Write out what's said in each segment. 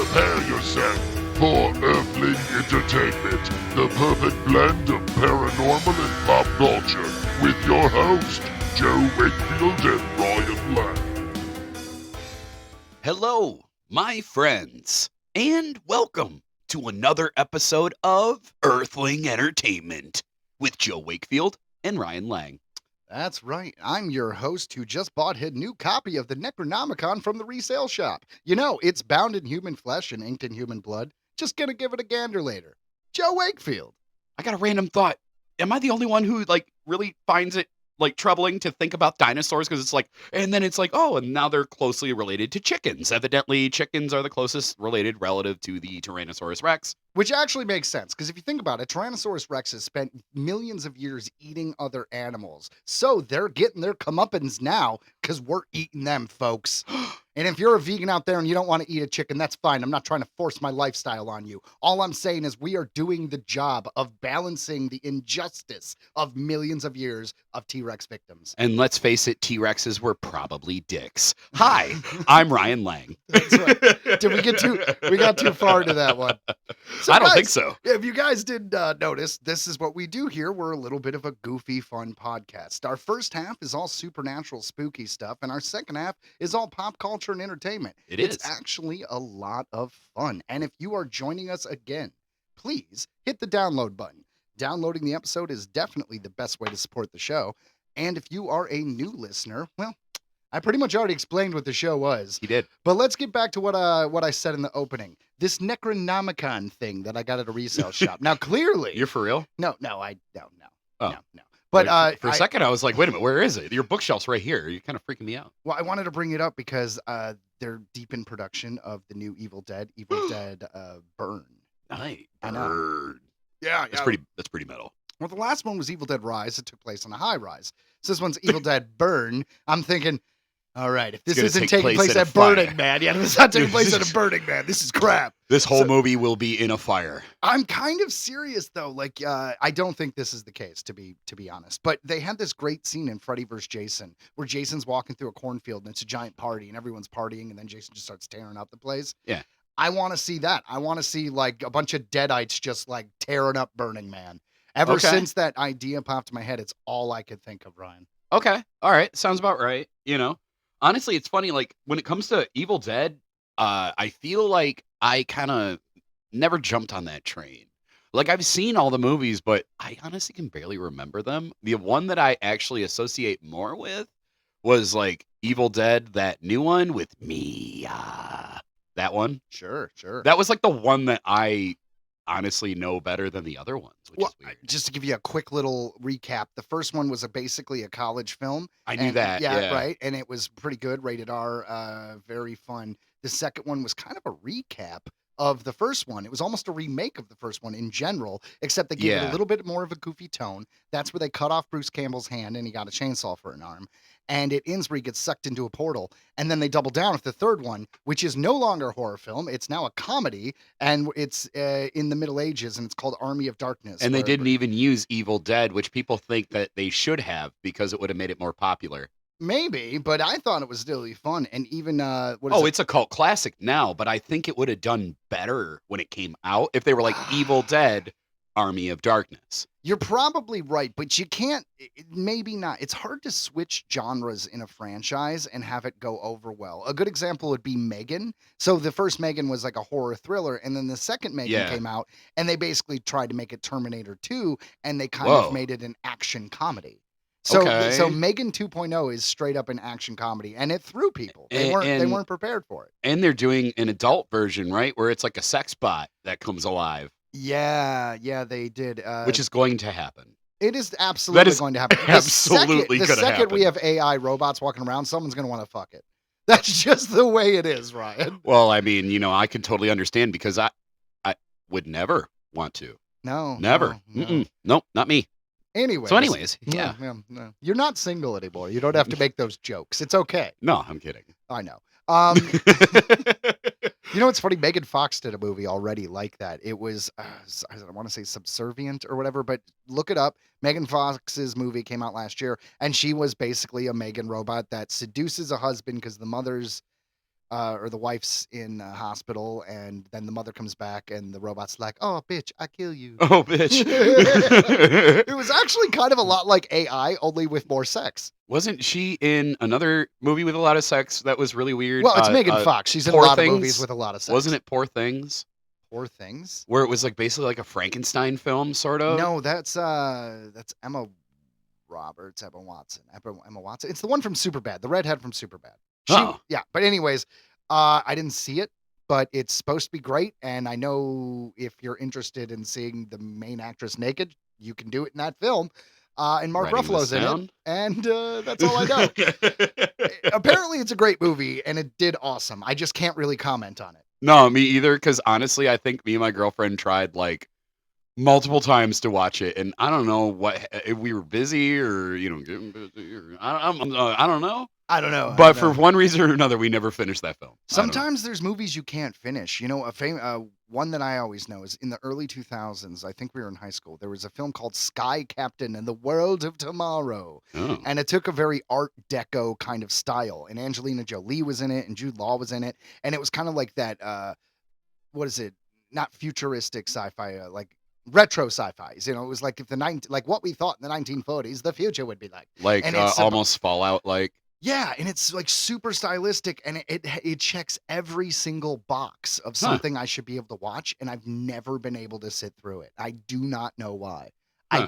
Prepare yourself for Earthling Entertainment, the perfect blend of paranormal and pop culture, with your host, Joe Wakefield and Ryan Lang. Hello, my friends, and welcome to another episode of Earthling Entertainment with Joe Wakefield and Ryan Lang. That's right. I'm your host who just bought his new copy of the Necronomicon from the resale shop. You know, it's bound in human flesh and inked in human blood. Just gonna give it a gander later. Joe Wakefield. I got a random thought. Am I the only one who really finds it troubling to think about dinosaurs? Because it's and then it's oh, and now they're closely related to chickens. Evidently, chickens are the closest related relative to the Tyrannosaurus Rex. Which actually makes sense, because if you think about it, Tyrannosaurus Rex has spent millions of years eating other animals. So they're getting their comeuppance now, because we're eating them, folks. And if you're a vegan out there and you don't want to eat a chicken, that's fine. I'm not trying to force my lifestyle on you. All I'm saying is we are doing the job of balancing the injustice of millions of years of T-Rex victims. And let's face it, T-Rexes were probably dicks. Hi, I'm Ryan Lang. That's right. We got too far into that one. So I don't guys, think so. If you guys did notice, this is what we do here. We're a little bit of a goofy, fun podcast. Our first half is all supernatural, spooky stuff, and our second half is all pop culture and entertainment. It's actually a lot of fun. And if you are joining us again, please hit the download button. Downloading the episode is definitely the best way to support the show. And if you are a new listener, well, I pretty much already explained what the show was. He did. But let's get back to what I said in the opening. This Necronomicon thing that I got at a resale shop. Now, clearly... You're for real? No. Oh. No. But for a second, I was like, wait a minute, where is it? Your bookshelf's right here. You're kind of freaking me out. Well, I wanted to bring it up because they're deep in production of the new Evil Dead Burn. Nice. I know. Yeah. That's pretty metal. Well, the last one was Evil Dead Rise. It took place on a high rise. So this one's Evil Dead Burn. I'm thinking... All right, if this isn't taking place at Burning Man, if it's not taking place at a Burning Man, this is crap. This whole movie will be in a fire. I'm kind of serious though. I don't think this is the case, to be honest. But they had this great scene in Freddy vs. Jason where Jason's walking through a cornfield and it's a giant party and everyone's partying and then Jason just starts tearing up the place. Yeah. I want to see that. I want to see a bunch of deadites just tearing up Burning Man. Ever since that idea popped in my head, it's all I could think of, Ryan. Okay. All right. Sounds about right. Honestly, it's funny, when it comes to Evil Dead, I feel like I kind of never jumped on that train. I've seen all the movies, but I honestly can barely remember them. The one that I actually associate more with was, Evil Dead, that new one with Mia. That one. Sure. That was, the one that I honestly know better than the other ones, which is weird. Just to give you a quick little recap, the first one was basically a college film. I knew that. Yeah, right. And it was pretty good, rated R, very fun. The second one was kind of a recap of the first one. It was almost a remake of the first one in general, except they gave it a little bit more of a goofy tone. That's where they cut off Bruce Campbell's hand and he got a chainsaw for an arm. And it ends where he gets sucked into a portal. And then they double down with the third one, which is no longer a horror film. It's now a comedy, and it's in the Middle Ages, and it's called Army of Darkness. And they didn't even use Evil Dead, which people think that they should have because it would have made it more popular. Maybe, but I thought it was still really fun. And even, it's a cult classic now, but I think it would have done better when it came out if they were Evil Dead, Army of Darkness. You're probably right, but you can't, maybe not. It's hard to switch genres in a franchise and have it go over well. A good example would be Megan. So the first Megan was a horror thriller, and then the second Megan came out, and they basically tried to make it Terminator 2, and they kind of made it an action comedy. So Megan 2.0 is straight up an action comedy, and it threw people. They weren't prepared for it. And they're doing an adult version, right, where it's a sex bot that comes alive. Yeah, they did. Which is going to happen. It is absolutely going to happen. Absolutely going to happen. The second we have AI robots walking around, someone's going to want to fuck it. That's just the way it is, Ryan. Well, I mean, I can totally understand because I would never want to. No. Never. No. Nope, not me. Anyways, yeah. No. You're not single anymore. You don't have to make those jokes. It's okay. No, I'm kidding. I know. You know what's funny? Megan Fox did a movie already like that. It was, I want to say Subservient or whatever, but look it up. Megan Fox's movie came out last year, and she was basically a Megan robot that seduces a husband because the mother's or the wife's in a hospital, and then the mother comes back, and the robot's like, "Oh, bitch, I kill you." Oh, bitch. It was actually kind of a lot like AI, only with more sex. Wasn't she in another movie with a lot of sex that was really weird? Well, it's Megan Fox. She's in a Poor lot of Things? movies with a lot of sex. Wasn't it Poor Things? Poor Things? Where it was like basically like a Frankenstein film, sort of? No, that's Emma Roberts, Emma Watson. Emma Watson. It's the one from Superbad, the redhead from Superbad. Yeah. But anyways, I didn't see it, but it's supposed to be great. And I know if you're interested in seeing the main actress naked, you can do it in that film. And Mark Ruffalo's in it. And that's all I know. Apparently, it's a great movie, and it did awesome. I just can't really comment on it. No, me either. Because honestly, I think me and my girlfriend tried like multiple times to watch it, and I don't know if we were busy or getting busy or I don't know. I don't know. But for one reason or another, we never finished that film. Sometimes there's movies you can't finish. One that I always know is in the early 2000s. I think we were in high school. There was a film called Sky Captain and the World of Tomorrow. Oh. And it took a very Art Deco kind of style. And Angelina Jolie was in it and Jude Law was in it. And it was kind of like that, what is it? Not futuristic sci-fi, like retro sci-fis. It was like if like what we thought in the 1940s the future would be like. Like almost Fallout like. Yeah, and it's like super stylistic, and it checks every single box of something I should be able to watch, and I've never been able to sit through it. I do not know why. I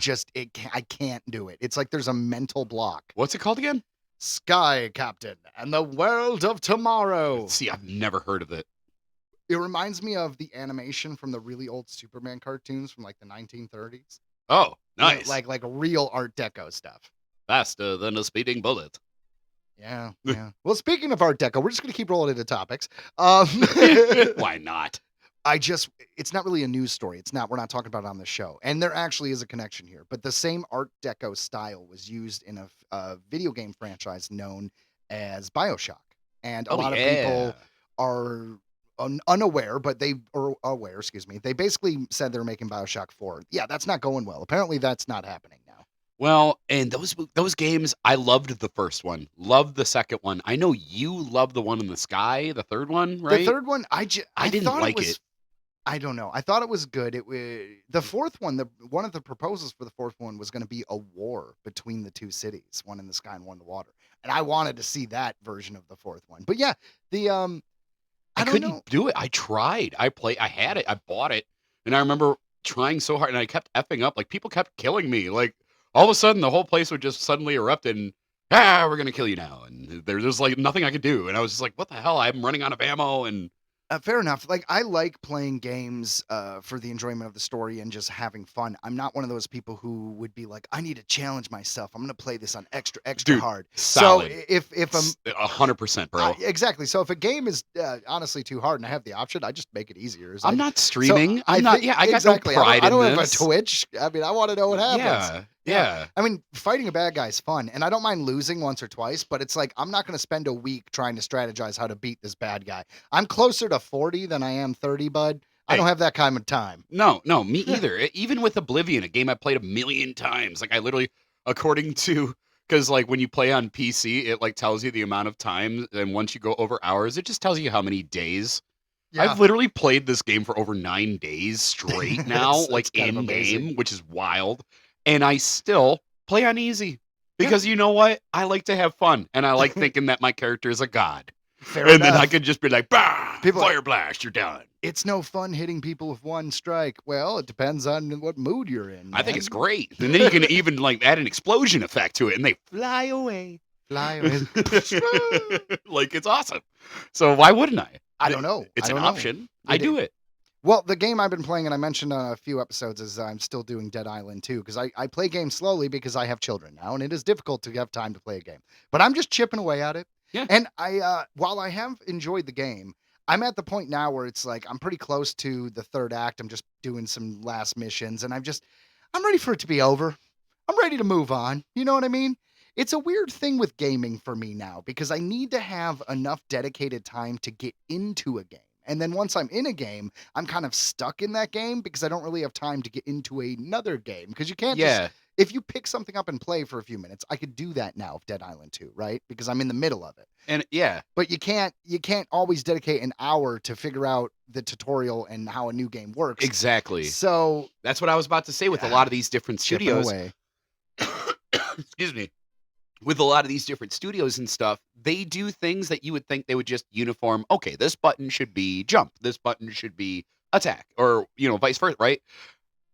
can't do it. It's like there's a mental block. What's it called again? Sky Captain and the World of Tomorrow. See, I've never heard of it. It reminds me of the animation from the really old Superman cartoons from like the 1930s. Oh, nice. Like real Art Deco stuff. Faster than a speeding bullet. Yeah. Well, speaking of Art Deco, we're just going to keep rolling into topics. Why not? It's not really a news story. We're not talking about it on the show. And there actually is a connection here. But the same Art Deco style was used in a video game franchise known as BioShock. And a lot of people are unaware, but they basically said they're making BioShock 4. Yeah, that's not going well. Apparently that's not happening now. Well, and those games, I loved the first one, loved the second one. I know you love the one in the sky, the third one, right? The third one, I didn't like it. I don't know. I thought it was good. The fourth one, one of the proposals for the fourth one was going to be a war between the two cities, one in the sky and one in the water. And I wanted to see that version of the fourth one. But yeah, I couldn't do it. I tried. I had it. I bought it. And I remember trying so hard, and I kept effing up. Like, people kept killing me. Like, all of a sudden, the whole place would just suddenly erupt and, we're going to kill you now. And there's just like nothing I could do. And I was just like, what the hell? I'm running out of ammo. And fair enough. Like, I like playing games for the enjoyment of the story and just having fun. I'm not one of those people who would be like, I need to challenge myself. I'm going to play this on extra Dude, hard. Solid. So if I'm 100%, bro. Exactly. So if a game is honestly too hard and I have the option, I just make it easier. I'm not streaming. I got no pride I don't in have this. a Twitch. I mean, I want to know what happens. Yeah. I mean, fighting a bad guy is fun, and I don't mind losing once or twice, but it's like I'm not going to spend a week trying to strategize how to beat this bad guy. I'm closer to 40 than I am 30, bud. I don't have that kind of time. No, me either. Even with Oblivion, a game I played 1,000,000 times, like I literally, according to, because like when you play on PC, it like tells you the amount of time, and once you go over hours, it just tells you how many days. Yeah. I've literally played this game for over 9 days straight now, like in game, which is wild. And I still play on easy because you know what? I like to have fun, and I like thinking that my character is a god. Fair enough. Then I could just be like, bah, fire blast, you're done. It's no fun hitting people with one strike. Well, it depends on what mood you're in. I think it's great. And then you can even like add an explosion effect to it, and they fly away. Fly away. Like, it's awesome. So why wouldn't I? I don't know. It's an option. I do it. Well, the game I've been playing, and I mentioned on a few episodes, is I'm still doing Dead Island 2, because I play games slowly because I have children now, and it is difficult to have time to play a game. But I'm just chipping away at it. Yeah. And while I have enjoyed the game, I'm at the point now where it's like I'm pretty close to the third act. I'm just doing some last missions, and I'm ready for it to be over. I'm ready to move on. You know what I mean? It's a weird thing with gaming for me now, because I need to have enough dedicated time to get into a game. And then once I'm in a game, I'm kind of stuck in that game because I don't really have time to get into another game. Because you can't just if you pick something up and play for a few minutes, I could do that now with Dead Island 2, right? Because I'm in the middle of it. And yeah, but you can't always dedicate an hour to figure out the tutorial and how a new game works. exactly. So That's what I was about to say with a lot of these different chipping studios. away. Excuse me. With a lot of these different studios and stuff, they do things that you would think they would just uniform. Okay, this button should be jump. This button should be attack, or vice versa, right?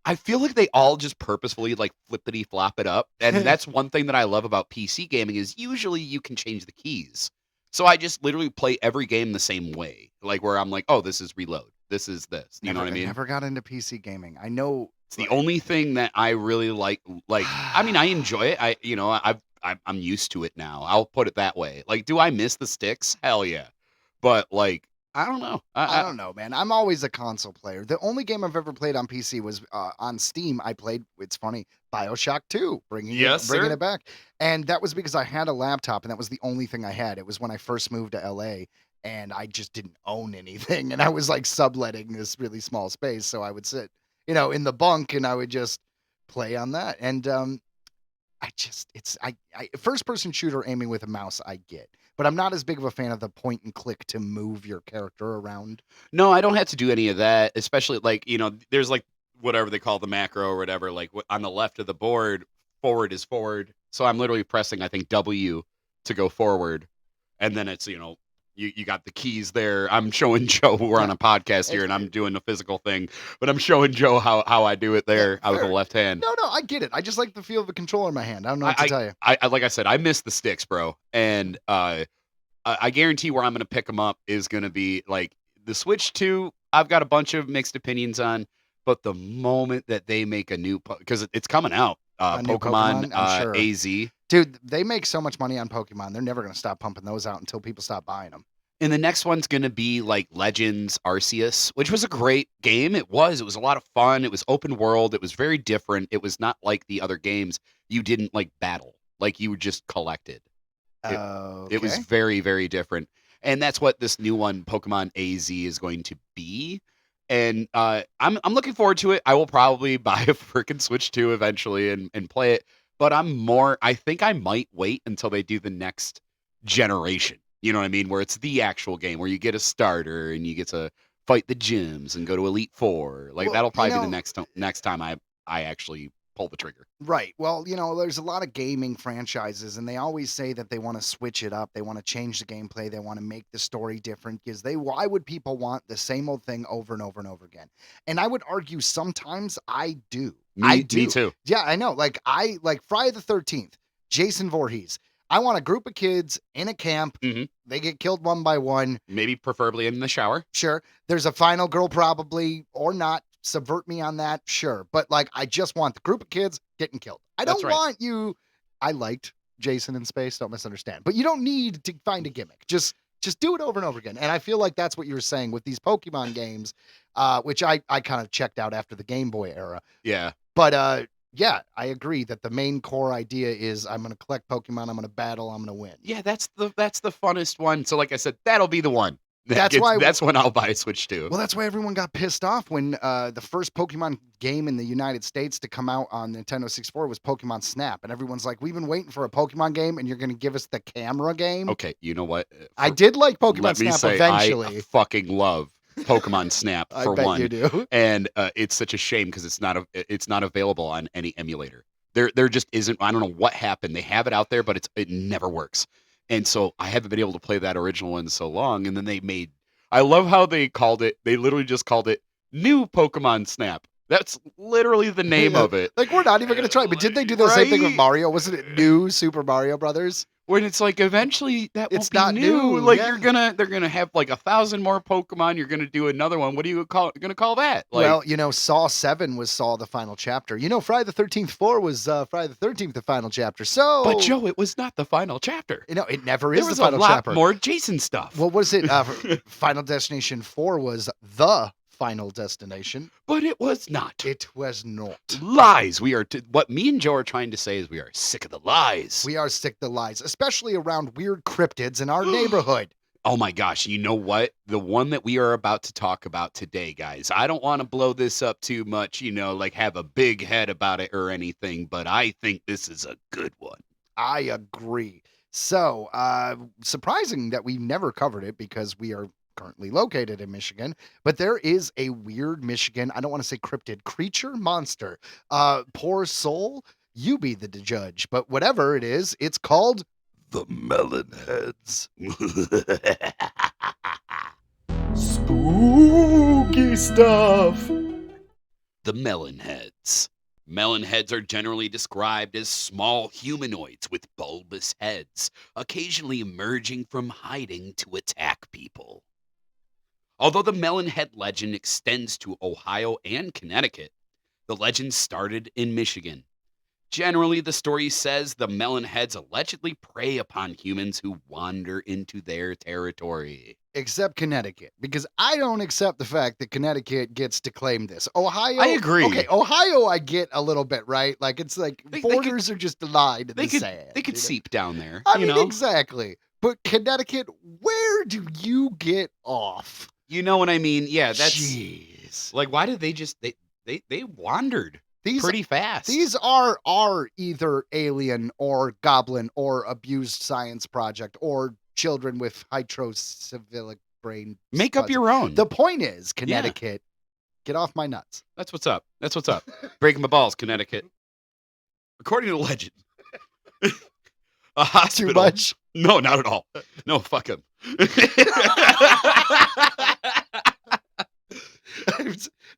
I feel like they all just purposefully like flippity flop it up, and that's one thing that I love about PC gaming is usually you can change the keys. So I just literally play every game the same way, like where I'm like, oh, this is reload, this is this. You know what I mean? I never got into PC gaming. I know it's the only thing that I really like. Like, I mean, I enjoy it. I'm used to it now. I'll put it that way. Like, do I miss the sticks? Hell yeah. But like, I don't know. I don't know, man. I'm always a console player. The only game I've ever played on PC was on Steam. I played, it's funny, BioShock 2, bringing it back. And that was because I had a laptop, and that was the only thing I had. It was when I first moved to LA, and I just didn't own anything. And I was like subletting this really small space. So I would sit, in the bunk, and I would just play on that. And first person shooter aiming with a mouse, I get. But I'm not as big of a fan of the point and click to move your character around. No, I don't have to do any of that, especially like, there's like whatever they call the macro or whatever, like on the left of the board, forward is forward. So I'm literally pressing, I think, W to go forward. And then it's, you got the keys there. I'm showing Joe, we're on a podcast here, and I'm doing the physical thing, but I'm showing Joe how I do it there with the left hand. No, I get it. I just like the feel of a controller in my hand. I don't know what to tell you. I like I said, I miss the sticks, bro. And I guarantee where I'm going to pick them up is going to be like the Switch 2. I've got a bunch of mixed opinions on, but the moment that they make a new, because it's coming out, Pokemon sure. AZ. Dude, they make so much money on Pokemon. They're never going to stop pumping those out until people stop buying them. And the next one's going to be like Legends Arceus, which was a great game. It was a lot of fun. It was open world. It was very different. It was not like the other games. You didn't like battle, like you just collected. It was very, very different. And that's what this new one, Pokemon AZ, is going to be. And I'm looking forward to it. I will probably buy a freaking Switch 2 eventually and play it. But I think I might wait until they do the next generation. You know what I mean? Where it's the actual game, where you get a starter and you get to fight the gyms and go to Elite Four. Like, that'll probably be the next time I actually pull the trigger. Right. Well, there's a lot of gaming franchises, and they always say that they want to switch it up. They want to change the gameplay. They want to make the story different, because why would people want the same old thing over and over and over again? And I would argue sometimes I do. Me too. Yeah, I know. Like Friday the 13th, Jason Voorhees. I want a group of kids in a camp. Mm-hmm. They get killed one by one. Maybe preferably in the shower. Sure. There's a final girl probably, or not. Subvert me on that, sure. But I just want the group of kids getting killed. I don't want you. I liked Jason in Space, don't misunderstand. But you don't need to find a gimmick. Just do it over and over again. And I feel like that's what you were saying with these Pokemon games, which I kind of checked out after the Game Boy era. Yeah. But yeah, I agree that the main core idea is I'm going to collect Pokemon, I'm going to battle, I'm going to win. Yeah, that's the funnest one. So like I said, that'll be the one. That's when I'll buy a Switch 2. Well, that's why everyone got pissed off when the first Pokemon game in the United States to come out on Nintendo 64 was Pokemon Snap. And everyone's like, we've been waiting for a Pokemon game, and you're going to give us the camera game? Okay, you know what? I did like Pokemon Snap eventually. I fucking love Pokemon Snap for one. I bet you do. And it's such a shame because it's not available on any emulator. There just isn't. I don't know what happened. They have it out there, but it never works. And so I haven't been able to play that original one so long. And then I love how they literally just called it New Pokemon Snap. That's literally the name of it. Like, we're not even going to try. But did they do the same thing with Mario? Wasn't it New Super Mario Brothers? When it's like, eventually it's won't be not new. Like, they're gonna have like 1,000 more Pokemon. You're gonna do another one. What are you gonna call that? Like, well, Saw 7 was Saw the final chapter. Friday the 13th 4 was Friday the 13th the final chapter. So, but Joe, it was not the final chapter. It never is the final chapter. There was a lot more Jason stuff. Well, what is it? Final Destination 4 was the final destination. But it was not. It was not. Lies. What me and Joe are trying to say is we are sick of the lies. We are sick of the lies, especially around weird cryptids in our neighborhood. Oh my gosh, you know what? The one that we are about to talk about today, guys. I don't want to blow this up too much, like have a big head about it or anything, but I think this is a good one. I agree. So, surprising that we never covered it because we are currently located in Michigan, but there is a weird Michigan, I don't want to say cryptid, creature, monster, poor soul, you be the judge, but whatever it is, it's called the Melon-Heads. Spooky stuff. The Melon-Heads. Melon-Heads are generally described as small humanoids with bulbous heads, occasionally emerging from hiding to attack people. Although the Melon-Head legend extends to Ohio and Connecticut, the legend started in Michigan. Generally, the story says the Melon-Heads allegedly prey upon humans who wander into their territory. Except Connecticut, because I don't accept the fact that Connecticut gets to claim this. Ohio, I agree. Okay, Ohio, I get a little bit, right? Like it's like borders are just a line in the sand. They could seep down there. I mean, exactly. But Connecticut, where do you get off? You know what I mean? Yeah, that's Jeez. Like, why did they just they wandered pretty fast? These are either alien or goblin or abused science project or children with hydrocephalic brain. Make up your own. The point is, Connecticut, get off my nuts. That's what's up. That's what's up. Breaking my balls, Connecticut. According to legend, a hospital. Too much? No, not at all. No, fuck him.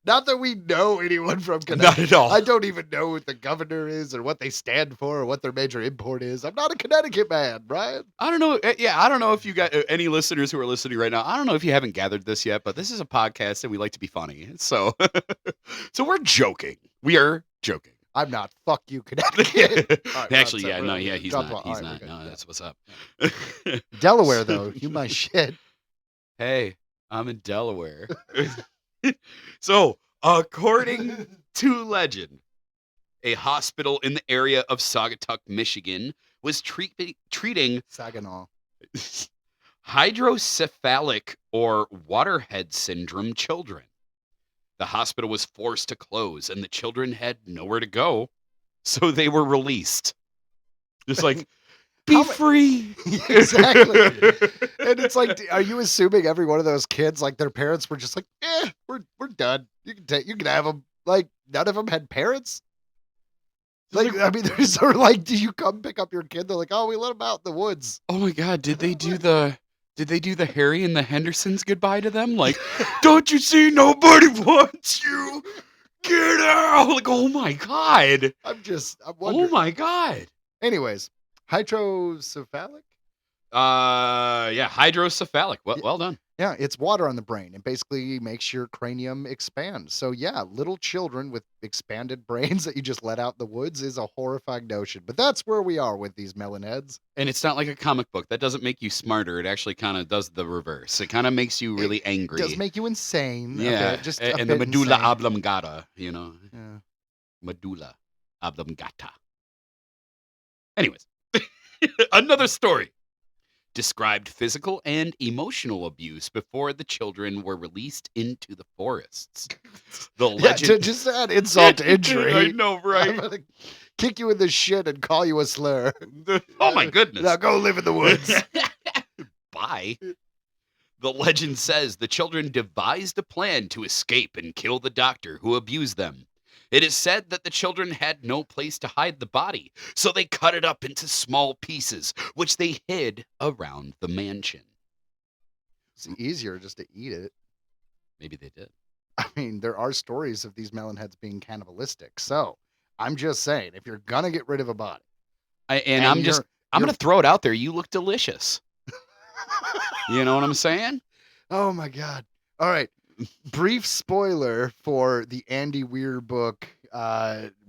Not that we know anyone from Connecticut. Not at all. I don't even know what the governor is or what they stand for or what their major import is. I'm not a Connecticut man, Brian. I don't know. Yeah, I don't know if you got any listeners who are listening right now. I don't know if you haven't gathered this yet, but this is a podcast and we like to be funny. So, so we're joking. We are joking. I'm not. Fuck you, Connecticut. Right, actually, yeah, no, yeah, he's not. He's not. No, that's what's up. Delaware, though, you my shit. Hey, I'm in Delaware. So, according to legend, a hospital in the area of Saugatuck, Michigan, was treating Saginaw hydrocephalic or waterhead syndrome children. The hospital was forced to close, and the children had nowhere to go, so they were released. Just like, be free. Exactly. And it's like, are you assuming every one of those kids, like their parents were just like, we're done. You can have them. Like, none of them had parents. Like, I mean, they're sort of like, do you come pick up your kid? They're like, oh, we let them out in the woods. Oh my God, did they do the Harry and the Hendersons goodbye to them? Like, don't you see nobody wants you? Get out! Like, oh my God. I'm wondering. Oh my God. Anyways, hydrocephalic? Yeah, hydrocephalic. Well done. Yeah, it's water on the brain. It basically makes your cranium expand. So yeah, little children with expanded brains that you just let out in the woods is a horrifying notion. But that's where we are with these Melon-Heads. And it's not like a comic book. That doesn't make you smarter. It actually kind of does the reverse. It kind of makes you really angry. It does make you insane. Yeah, just and the medulla insane. oblongata, Yeah. Medulla oblongata. Anyways, another story. Described physical and emotional abuse before the children were released into the forests. The legend just add insult to injury. I know, right? I'm gonna kick you in the shit and call you a slur. Oh my goodness. Now go live in the woods. Bye. The legend says the children devised a plan to escape and kill the doctor who abused them. It is said that the children had no place to hide the body, so they cut it up into small pieces, which they hid around the mansion. It's easier just to eat it. Maybe they did. I mean, there are stories of these Melon-Heads being cannibalistic. So I'm just saying, if you're gonna get rid of a body, I'm gonna throw it out there. You look delicious. You know what I'm saying? Oh my God! All right. Brief spoiler for the Andy Weir book,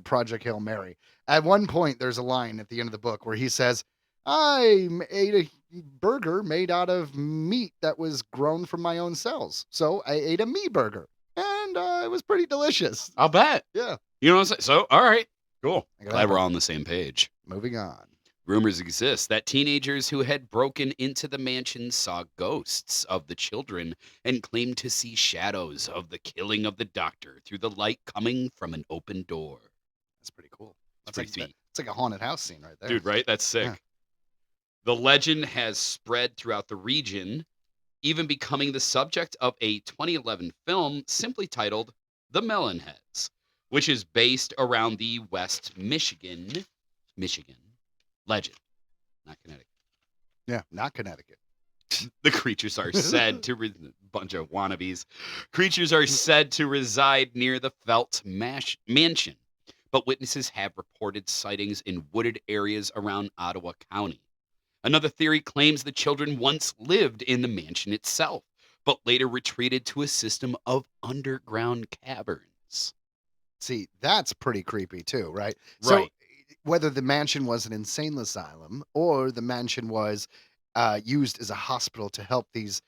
Project Hail Mary. At one point, there's a line at the end of the book where he says, I ate a burger made out of meat that was grown from my own cells. So I ate a me burger, and it was pretty delicious. I'll bet. Yeah. You know what I'm saying? So, all right, cool. Glad we're all on the same page. Moving on. Rumors exist that teenagers who had broken into the mansion saw ghosts of the children and claimed to see shadows of the killing of the doctor through the light coming from an open door. That's pretty cool. That's pretty sweet. It's like a haunted house scene right there. Dude, right? That's sick. Yeah. The legend has spread throughout the region, even becoming the subject of a 2011 film simply titled The Melon-Heads, which is based around the West Michigan legend, not Connecticut. Yeah, not Connecticut. The creatures are said to bunch of wannabes. Creatures are said to reside near the Felt Mansion, but witnesses have reported sightings in wooded areas around Ottawa County. Another theory claims the children once lived in the mansion itself, but later retreated to a system of underground caverns. See, that's pretty creepy too, right? Right. So whether the mansion was an insane asylum or the mansion was used as a hospital to help these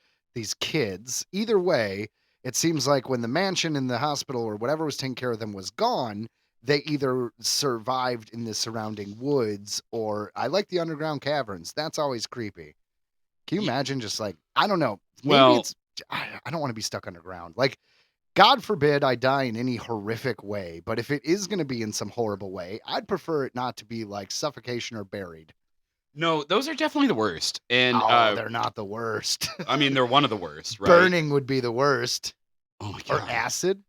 kids, either way, it seems like when the mansion and the hospital or whatever was taking care of them was gone, they either survived in the surrounding woods or I like the underground caverns. That's always creepy. Can you imagine just like, I don't know. Maybe I don't want to be stuck underground. Like, God forbid I die in any horrific way, but if it is going to be in some horrible way, I'd prefer it not to be like suffocation or buried. No, those are definitely the worst. And they're not the worst. I mean, they're one of the worst, right? Burning would be the worst. Oh my Or God. acid.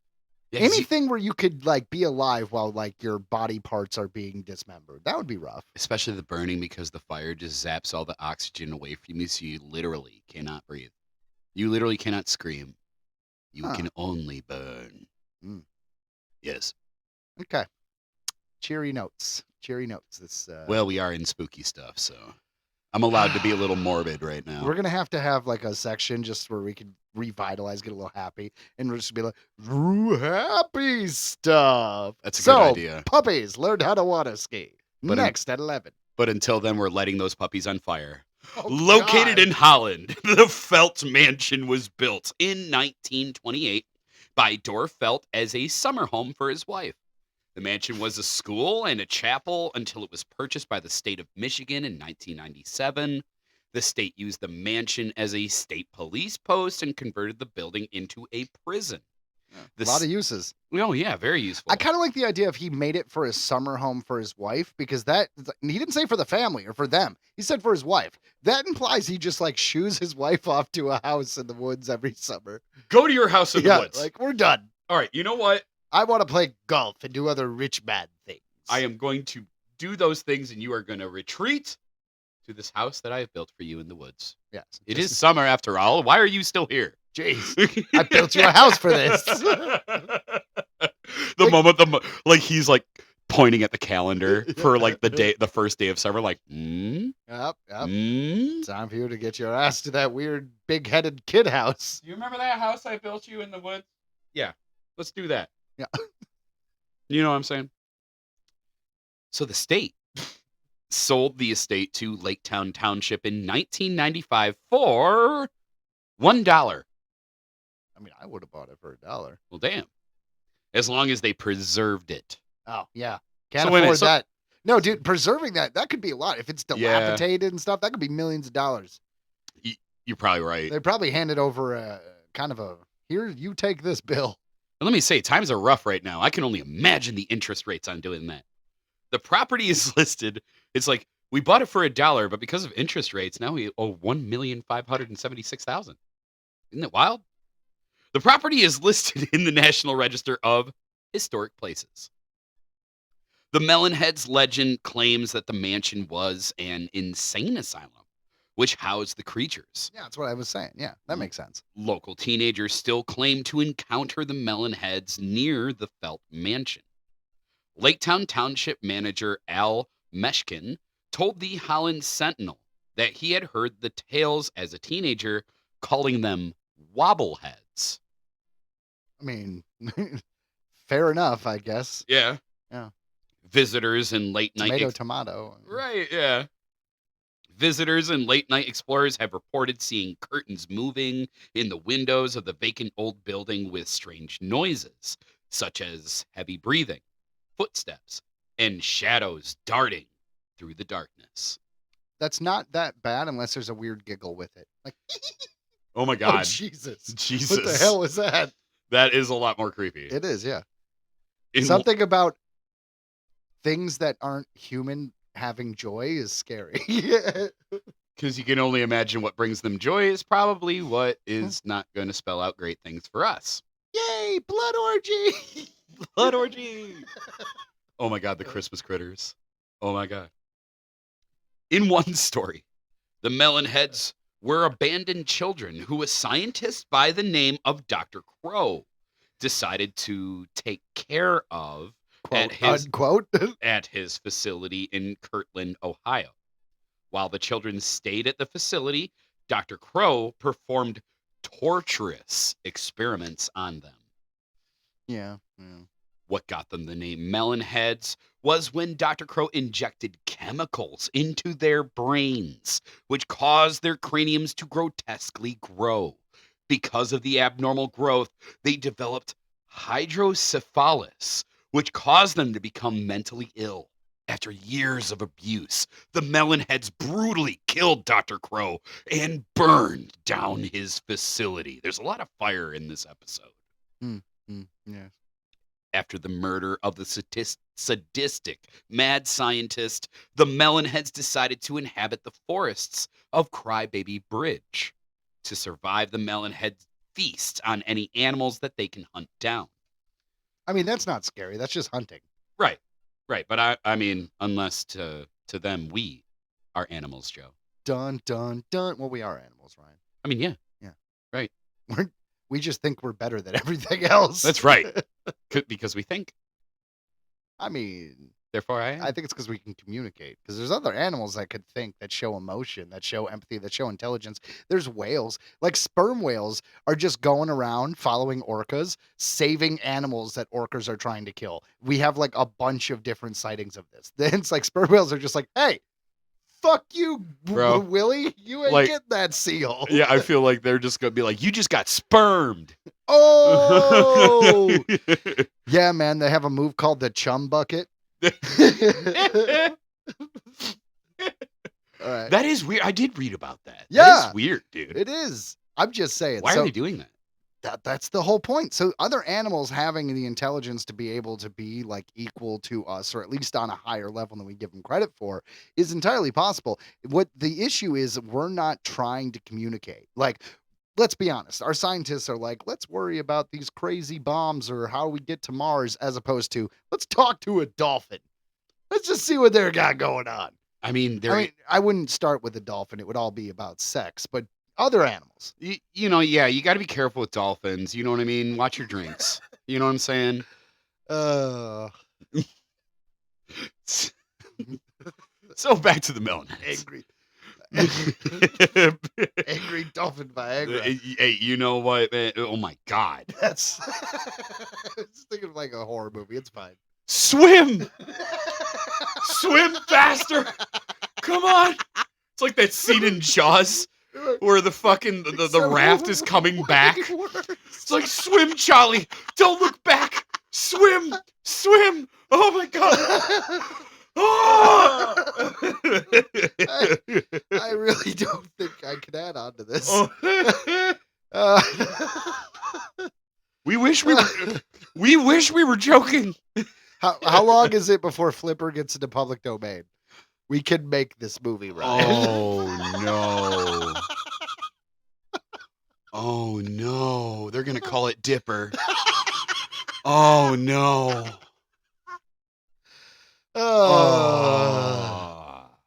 Yeah, Anything where you could like be alive while like your body parts are being dismembered. That would be rough. especially the burning, because the fire just zaps all the oxygen away from you, so you literally cannot breathe. You literally cannot scream. You Huh. can only burn. Mm. Yes. Okay. Cheery notes. This Well, we are in spooky stuff, so I'm allowed to be a little morbid right now. we're gonna have like a section just where we could revitalize, get a little happy, and we'll just be like, happy stuff. That's a so, good idea. Puppies learned how to water ski. But Next at 11. But until then, we're lighting those puppies on fire. Oh, Located God. in Holland, the Felt Mansion was built in 1928 by Dor Felt as a summer home for his wife. The mansion was a school and a chapel until it was purchased by the state of Michigan in 1997. The state used the mansion as a state police post and converted the building into a prison. A lot of uses. Oh, yeah, very useful. I kind of like the idea if he made it for a summer home for his wife, because he didn't say for the family or for them. He said for his wife. That implies he just like shoos his wife off to a house in the woods every summer. Go to your house in the woods. Like we're done. All right, you know what? I want to play golf and do other rich man things. I am going to do those things, and you are going to retreat to this house that I have built for you in the woods. Yes. It is summer after all. Why are you still here? Jeez. I built you a house for this. Like he's like pointing at the calendar for like the first day of summer, like, Yep. Do Time for you to get your ass to that weird big-headed kid house. you remember that house I built you in the woods? Yeah, let's do that. Yeah. You know what I'm saying? So the state sold the estate to Laketown Township in 1995 for $1. I mean, I would have bought it for $1. Well, damn. As long as they preserved it. Oh, yeah. Can't So wait a minute, afford that. No, dude, preserving that could be a lot. If it's Yeah. dilapidated and stuff, that could be millions of dollars. You're probably right. They probably handed over a kind of a, here, you take this bill. And let me say, times are rough right now. I can only imagine the interest rates on doing that. The property is listed. It's like, we bought it for $1, but because of interest rates, now we owe $1,576,000. Isn't it wild? The property is listed in the National Register of Historic Places. The Melon-Head's legend claims that the mansion was an insane asylum, which housed the creatures. Yeah, that's what I was saying. Yeah, that makes sense. Local teenagers still claim to encounter the Melon-Heads near the Felt Mansion. Laketown Township manager Al Meshkin told the Holland Sentinel that he had heard the tales as a teenager, calling them wobbleheads. I mean, fair enough, I guess. Yeah. Yeah. Visitors and late night Tomato. Right, yeah. Visitors and late night explorers have reported seeing curtains moving in the windows of the vacant old building with strange noises, such as heavy breathing, footsteps, and shadows darting through the darkness. That's not that bad unless there's a weird giggle with it. Like, Oh my oh, God. Jesus. Jesus. What the hell was that? That is a lot more creepy. It is, yeah. In- Something about things that aren't human having joy is scary. Because you can only imagine what brings them joy is probably what is not going to spell out great things for us. Yay, blood orgy! Blood orgy! Oh my God, the Christmas critters. Oh my God. In one story, the Melon-Heads were abandoned children who a scientist by the name of Dr. Crow decided to take care of Quote, his unquote. at his facility in Kirtland, Ohio. While the children stayed at the facility, Dr. Crow performed torturous experiments on them. Yeah. What got them the name Melon-Heads was when Dr. Crow injected chemicals into their brains, which caused their craniums to grotesquely grow. Because of the abnormal growth, they developed hydrocephalic, which caused them to become mentally ill. After years of abuse, the Melon-Heads brutally killed Dr. Crow and burned down his facility. There's a lot of fire in this episode. Yeah. After the murder of the sadistic mad scientist, the Melon-Heads decided to inhabit the forests of Crybaby Bridge. To survive, the Melon-Heads feast on any animals that they can hunt down. I mean, that's not scary. That's just hunting. Right. But I mean, unless to them, we are animals, Joe. Dun, dun, dun. Well, we are animals, Ryan. I mean, yeah. Yeah. Right. We just think we're better than everything else. That's right. Because we think. I mean, Therefore, I am. I think it's because we can communicate. Because there's other animals that could think, that show emotion, that show empathy, that show intelligence. There's whales. Like sperm whales are just going around following orcas, saving animals that orcas are trying to kill. We have like a bunch of different sightings of this. Then it's like sperm whales are just like, hey, fuck you, Bro. Willie. You ain't Like- getting that seal. Yeah, I feel like they're just going to be like, you just got spermed. Oh! Yeah, man. They have a move called the chum bucket. All right. That is weird. I did read about that. Yeah. That is weird, dude. It is. I'm just saying. Why So are they doing that? that's the whole point. So other animals having the intelligence to be able to be like equal to us, or at least on a higher level than we give them credit for, is entirely possible. What the issue is, we're not trying to communicate. Like, let's be honest. Our scientists are like, let's worry about these crazy bombs or how we get to Mars, as opposed to let's talk to a dolphin. Let's just see what they're got going on. I mean, I wouldn't start with a dolphin. It would all be about sex, but other animals. you know, yeah, you got to be careful with dolphins. You know what I mean? Watch your drinks. You know what I'm saying? So back to the Melon-Heads. Angry dolphin Viagra. Hey, you know what, man? Oh my God. That's I was thinking of like a horror movie. It's fine. Swim! Swim faster! Come on! It's like that scene in Jaws where the fucking the raft is coming back. It's like, swim, Charlie! Don't look back! Swim! Swim! Oh my God! Oh! I really don't think I can add on to this. We wish we were joking. How long is it before Flipper gets into public domain? We can make this movie, right? Oh no. Oh no. They're gonna call it Dipper. Oh no.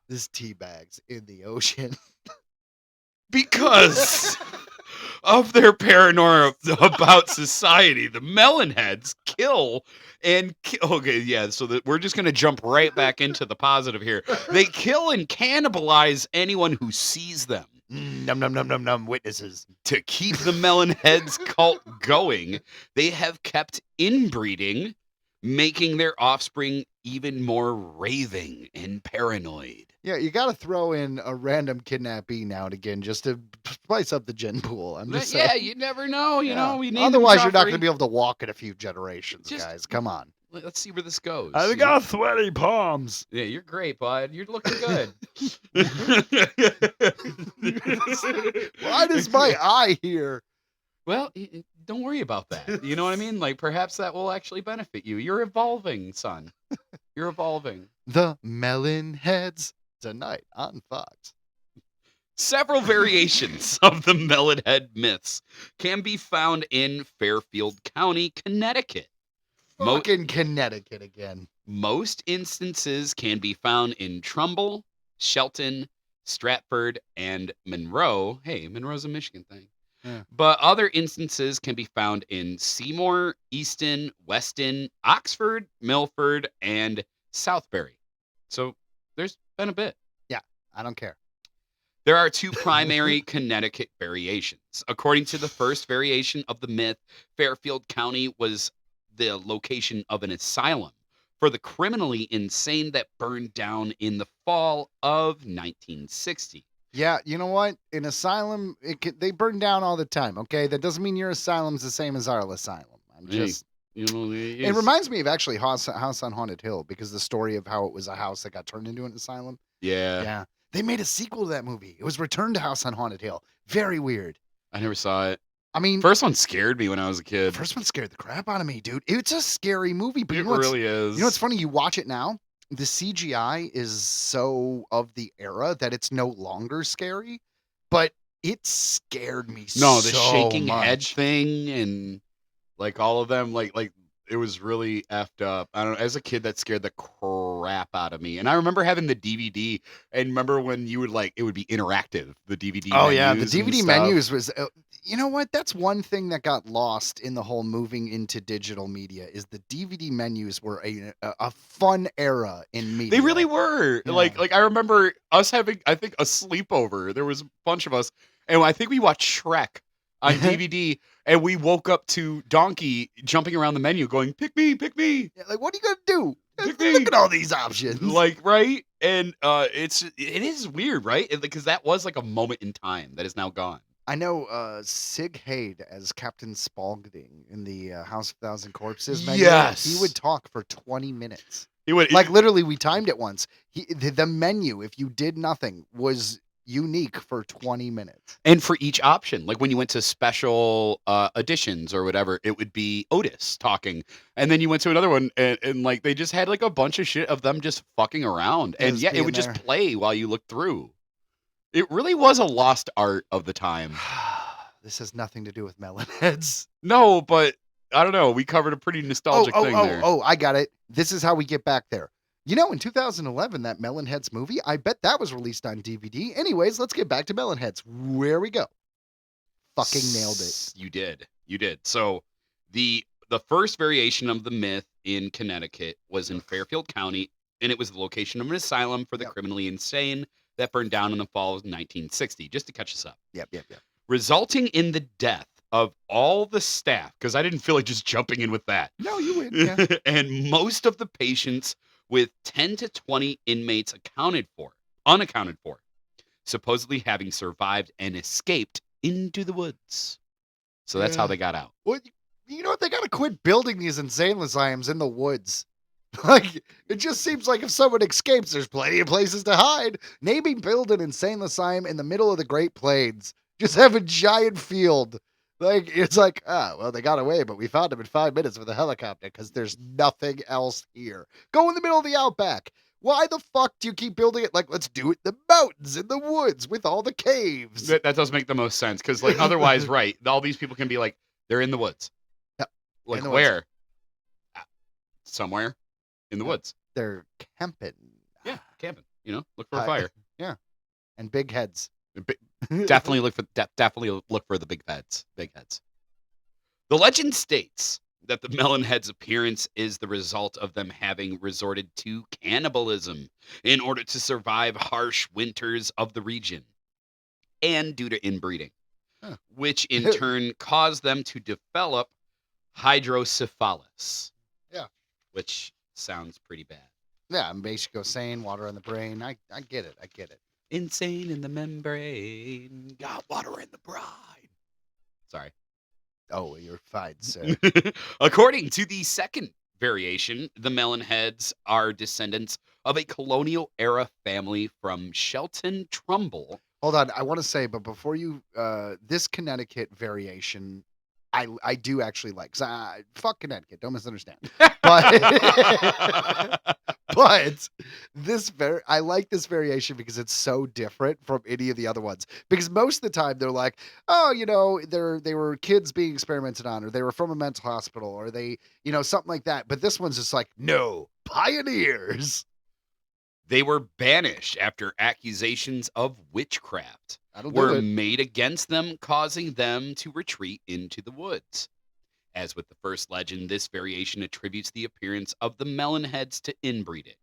This tea bag's in the ocean. Because of their paranoia about society, the Melon-Heads kill and okay, yeah, so that we're just going to jump right back into the positive here. They kill and cannibalize anyone who sees them. Num num num num num witnesses. To keep the Melon-Heads cult going, they have kept inbreeding, making their offspring even more raving and paranoid. Yeah, you got to throw in a random kidnappee now and again just to spice up the gen pool. I'm just saying. Yeah, you never know. You know, we need. Otherwise, you're not going to be able to walk in a few generations, Just- guys. Come on. let's see where this goes. I got sweaty palms. Yeah, you're great, bud. You're looking good. Why does my eye here? Well, don't worry about that. You know what I mean? Like, perhaps that will actually benefit you. You're evolving, son. You're evolving. The Melon-Heads tonight on Fox. Several variations of the Melon-Head myths can be found in Fairfield County, Connecticut. Fucking Connecticut again. Most instances can be found in Trumbull, Shelton, Stratford, and Monroe. Hey, Monroe's a Michigan thing. Yeah. But other instances can be found in Seymour, Easton, Weston, Oxford, Milford, and Southbury. So there's been a bit. Yeah, I don't care. There are two primary Connecticut variations. According to the first variation of the myth, Fairfield County was the location of an asylum for the criminally insane that burned down in the fall of 1960. Yeah, you know what? An asylum, they burn down all the time, okay? That doesn't mean your asylum's the same as our asylum. I'm just... You know, It reminds me of actually House on Haunted Hill, because the story of how it was a house that got turned into an asylum. Yeah. They made a sequel to that movie. It was Return to House on Haunted Hill. Very weird. I never saw it. I mean, First one scared me when I was a kid. the first one scared the crap out of me, dude. It's a scary movie, but It you know what's, really is. you know what's funny? You watch it now, the CGI is so of the era that it's no longer scary, but it scared me No, the so shaking much. head thing and like all of them, like it was really effed up. I don't know. As a kid, that scared the crap out of me. And I remember having the DVD. And remember when you would it would be interactive. The DVD. Oh yeah, the menus and DVD stuff. menus was. You know what? That's one thing that got lost in the whole moving into digital media is the DVD menus were a fun era in media. They really were. Yeah. Like I remember us having, I think, a sleepover. There was a bunch of us, and I think we watched Shrek on DVD, and we woke up to Donkey jumping around the menu, going, "Pick me, pick me." Yeah, like, what are you gonna do? Pick Look me. at all these options. Like, right? And it is weird, right? Because that was like a moment in time that is now gone. I know Sig Haid as Captain Spaulding in the House of Thousand Corpses menu. Yes. He would talk for 20 minutes. He would Like, literally, we timed it once. The menu, if you did nothing, was unique for 20 minutes. and for each option, like when you went to special editions or whatever, it would be Otis talking, and then you went to another one, and like they just had like a bunch of shit of them just fucking around, and Just yeah, it being would there. just play while you looked through. It really was a lost art of the time. This has nothing to do with Melon-Heads. No, but I don't know. We covered a pretty nostalgic thing there. I got it. This is how we get back there. You know, in 2011, that Melon-Heads movie, I bet that was released on DVD. Anyways, let's get back to Melon-Heads. Where we go. Fucking nailed it. You did. So the first variation of the myth in Connecticut was in Fairfield County, and it was the location of an asylum for the criminally insane that burned down in the fall of 1960, just to catch us up. Yep. Resulting in the death of all the staff, because I didn't feel like just jumping in with that. No, you win. Yeah. And most of the patients, with 10 to 20 inmates unaccounted for, supposedly having survived and escaped into the woods. So that's how they got out. Well, you know what? They got to quit building these insane asylums in the woods. Like, it just seems like if someone escapes, there's plenty of places to hide. Maybe build an insane asylum in the middle of the Great Plains. Just have a giant field. Like, it's like, well, they got away, but we found them in 5 minutes with a helicopter because there's nothing else here. Go in the middle of the outback. Why the fuck do you keep building it? Like, let's do it in the mountains, in the woods, with all the caves. That does make the most sense, because like otherwise, right, all these people can be like, they're in the woods. Yep. Like In the where? woods. Somewhere in the woods. They're camping. Yeah, camping. Look for a fire. Yeah. And big heads. Definitely look for the big heads. Big heads. The legend states that the Melon-Head's appearance is the result of them having resorted to cannibalism in order to survive harsh winters of the region, and due to inbreeding, which in turn caused them to develop hydrocephalus. Yeah. Which sounds pretty bad. Yeah, I'm basically saying water on the brain. I get it. Insane in the membrane, got water in the brine. Sorry. Oh, you're fine, sir. According to the second variation, the Melon-Heads are descendants of a colonial-era family from Shelton, Trumbull. Hold on, I want to say, but before you, this Connecticut variation, I do actually like. 'Cause fuck Connecticut, don't misunderstand. But but I like this variation because it's so different from any of the other ones. Because most of the time they're like, oh, they were kids being experimented on, or they were from a mental hospital, or they, something like that. But this one's just like, no, pioneers. They were banished after accusations of witchcraft That'll do were it. made against them, causing them to retreat into the woods. As with the first legend, this variation attributes the appearance of the Melon-Heads to inbreeding.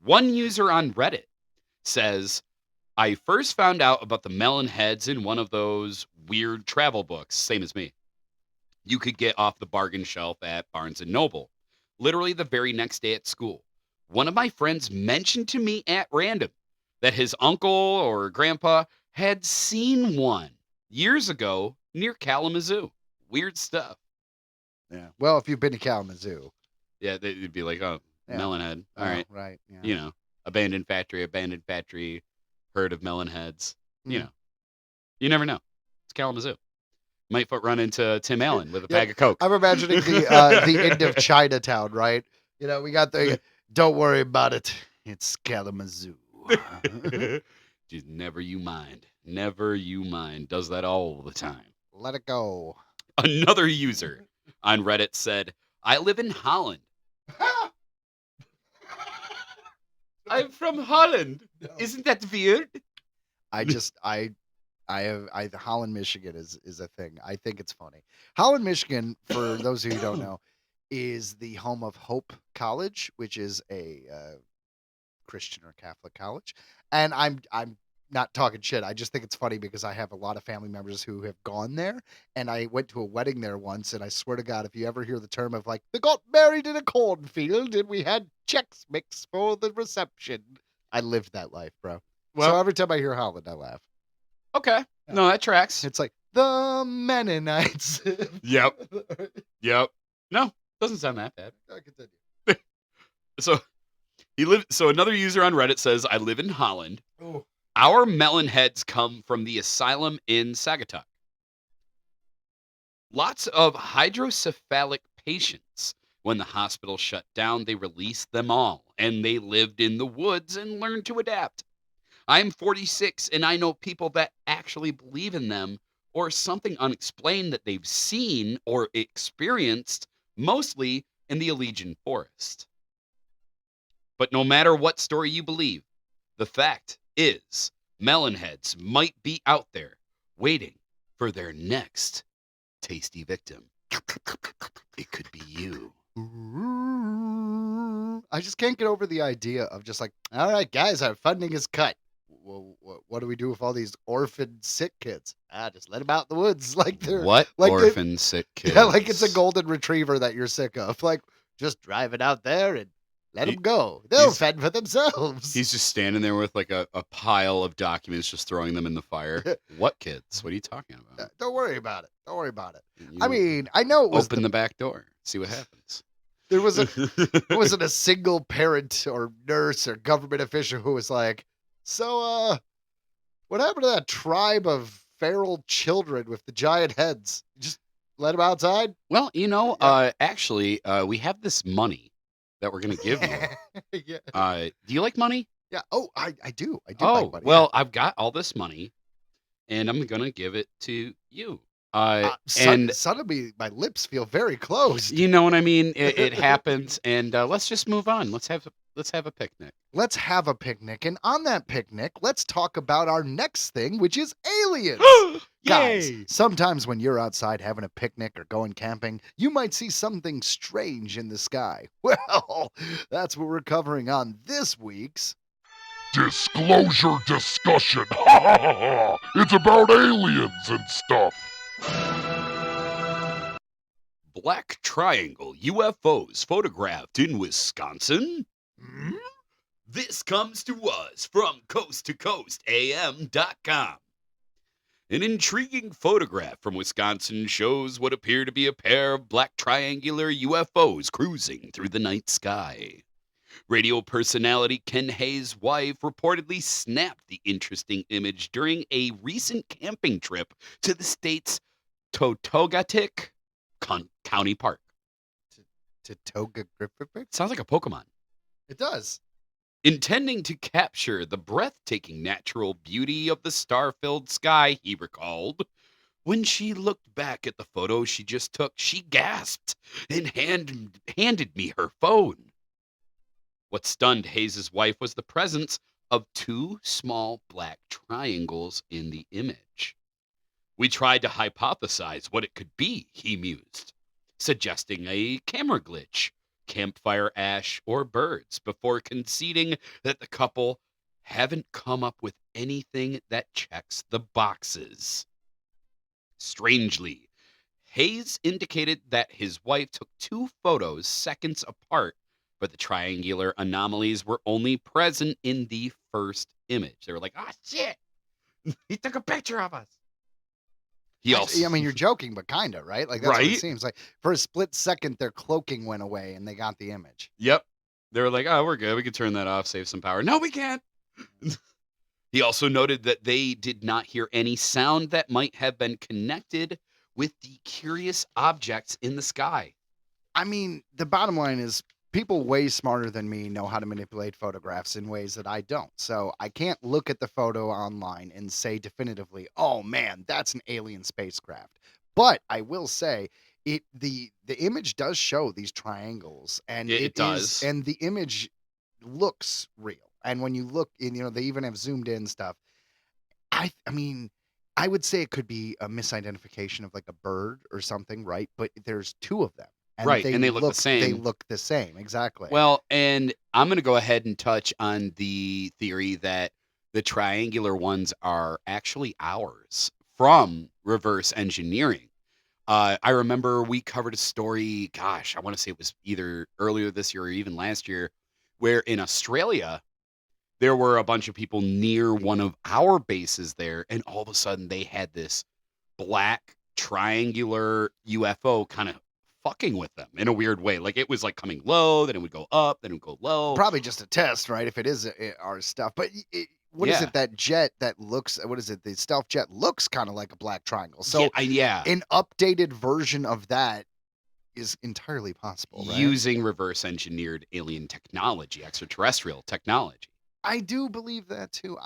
One user on Reddit says, I first found out about the Melon-Heads in one of those weird travel books, same as me. You could get off the bargain shelf at Barnes & Noble, literally the very next day at school. One of my friends mentioned to me at random that his uncle or grandpa had seen one years ago near Kalamazoo. Weird stuff. Yeah. Well, if you've been to Kalamazoo. Yeah, they'd be like, oh, Yeah. Melon-Head. All Oh, right. Right. Yeah. Abandoned factory, herd of Melon-Heads. Mm. You never know. It's Kalamazoo. Might run into Tim Allen with a Yeah, bag of Coke. I'm imagining the end of Chinatown, right? We got the, don't worry about it. It's Kalamazoo. Just never you mind. Never you mind. Does that all the time. Let it go. Another user on Reddit said, I live in Holland. I'm from Holland. No. Isn't that weird? Holland, Michigan is a thing. I think it's funny. Holland, Michigan, for those of you who don't know, is the home of Hope College, which is a Christian or Catholic college. And I'm not talking shit. I just think it's funny because I have a lot of family members who have gone there, and I went to a wedding there once, and I swear to God, if you ever hear the term of like, they got married in a cornfield and we had Chex Mix for the reception, I lived that life, bro. So every time I hear Holland, I laugh. Okay. No, that tracks. It's like the Mennonites. Yep. No, doesn't sound that bad. I continue. So another user on Reddit says, I live in Holland. Oh. Our Melon-Heads come from the asylum in Sagatuck. Lots of hydrocephalic patients. When the hospital shut down, they released them all, and they lived in the woods and learned to adapt. I'm 46, and I know people that actually believe in them or something unexplained that they've seen or experienced, mostly in the Allegian Forest. But no matter what story you believe, the fact is Melon-Heads might be out there waiting for their next tasty victim. It could be you. I just can't get over the idea of just like, all right, guys, our funding is cut. Well, what do we do with all these orphan sick kids? Just let them out in the woods like they're orphan sick kids? Yeah, like it's a golden retriever that you're sick of. Like just drive it out there and let them go. They'll fend for themselves. He's just standing there with like a pile of documents, just throwing them in the fire. What kids? What are you talking about? Don't worry about it. Don't worry about it. I mean, I know it was open the back door, see what happens. There wasn't a single parent or nurse or government official who was like, so, what happened to that tribe of feral children with the giant heads? Just let them outside? Well, actually, we have this money that we're going to give you. Yeah. Do you like money? Yeah. Oh, I do. I do like money. Well, I've got all this money, and I'm going to give it to you. Suddenly my lips feel very closed. You know what I mean? It happens, and let's just move on. Let's have a picnic. Let's have a picnic, and on that picnic, let's talk about our next thing, which is aliens. Guys, sometimes when you're outside having a picnic or going camping, you might see something strange in the sky. Well, that's what we're covering on this week's Disclosure Discussion. Ha ha ha ha! It's about aliens and stuff. Black Triangle UFOs photographed in Wisconsin? This comes to us from coasttocoastam.com. An intriguing photograph from Wisconsin shows what appear to be a pair of black triangular UFOs cruising through the night sky. Radio personality Ken Hayes' wife reportedly snapped the interesting image during a recent camping trip to the state's Totogatik County Park. Sounds like a Pokemon. It does. Intending to capture the breathtaking natural beauty of the star-filled sky, he recalled. When she looked back at the photo she just took, she gasped and handed me her phone. What stunned Hayes' wife was the presence of two small black triangles in the image. We tried to hypothesize what it could be, he mused, suggesting a camera glitch, campfire ash, or birds, before conceding that the couple haven't come up with anything that checks the boxes. Strangely, Hayes indicated that his wife took two photos seconds apart, but the triangular anomalies were only present in the first image. They were like, "Ah, shit! He took a picture of us." I mean, you're joking, but kind of, right? Like, that's what Right? it seems like. For a split second, their cloaking went away and they got the image. Yep. They were like, "Oh, we're good. We can turn that off, save some power." No, we can't. He also noted that they did not hear any sound that might have been connected with the curious objects in the sky. I mean, the bottom line is people way smarter than me know how to manipulate photographs in ways that I don't. So I can't look at the photo online and say definitively, "Oh man, that's an alien spacecraft." But I will say the image does show these triangles, and It does. and the image looks real. And when you look in, they even have zoomed in stuff. I mean, I would say it could be a misidentification of like a bird or something, right? But there's two of them. And Right, and they look the same. They look the same, exactly. Well, and I'm going to go ahead and touch on the theory that the triangular ones are actually ours from reverse engineering. I remember we covered a story, gosh, I want to say it was either earlier this year or even last year, where in Australia, there were a bunch of people near one of our bases there, and all of a sudden they had this black triangular UFO kind of fucking with them in a weird way. Like it was like coming low, then it would go up, then it would go low. Probably just a test, right? If it is our stuff. But what is Yeah. it, that jet that looks, what is it? The stealth jet looks kind of like a black triangle. So yeah. an updated version of that is entirely possible, right? Using reverse engineered alien technology, extraterrestrial technology. I do believe that too.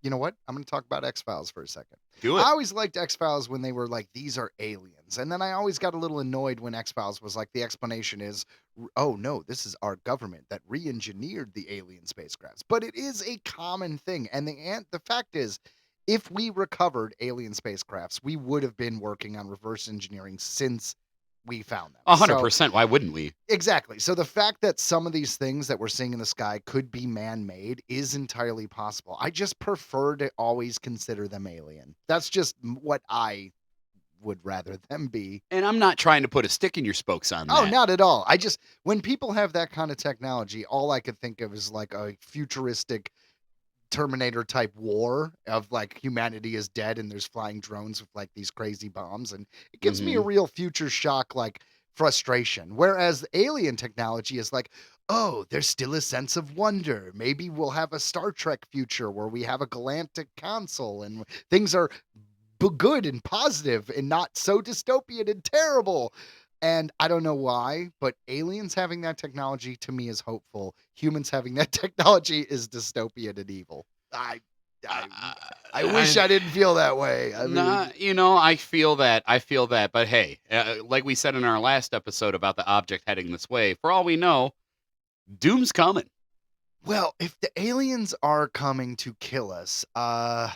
You know what? I'm going to talk about X-Files for a second. Do it. I always liked X-Files when they were like, these are aliens. And then I always got a little annoyed when X-Files was like, the explanation is, oh no, this is our government that re-engineered the alien spacecrafts. But it is a common thing. And the fact is, if we recovered alien spacecrafts, we would have been working on reverse engineering since we found them. 100%. Why wouldn't we? Exactly. So the fact that some of these things that we're seeing in the sky could be man-made is entirely possible. I just prefer to always consider them alien. That's just what I would rather them be. And I'm not trying to put a stick in your spokes on that. Oh, not at all. When people have that kind of technology, all I could think of is like a futuristic Terminator type war of like humanity is dead and there's flying drones with like these crazy bombs, and it gives me a real future shock, like frustration. Whereas alien technology is like, oh, there's still a sense of wonder. Maybe we'll have a Star Trek future where we have a galactic council and things are good and positive and not so dystopian and terrible. And I don't know why, but aliens having that technology to me is hopeful. Humans having that technology is dystopian and evil. I wish I didn't feel that way. I mean, I feel that. But hey, like we said in our last episode about the object heading this way, for all we know, doom's coming. Well, if the aliens are coming to kill us, I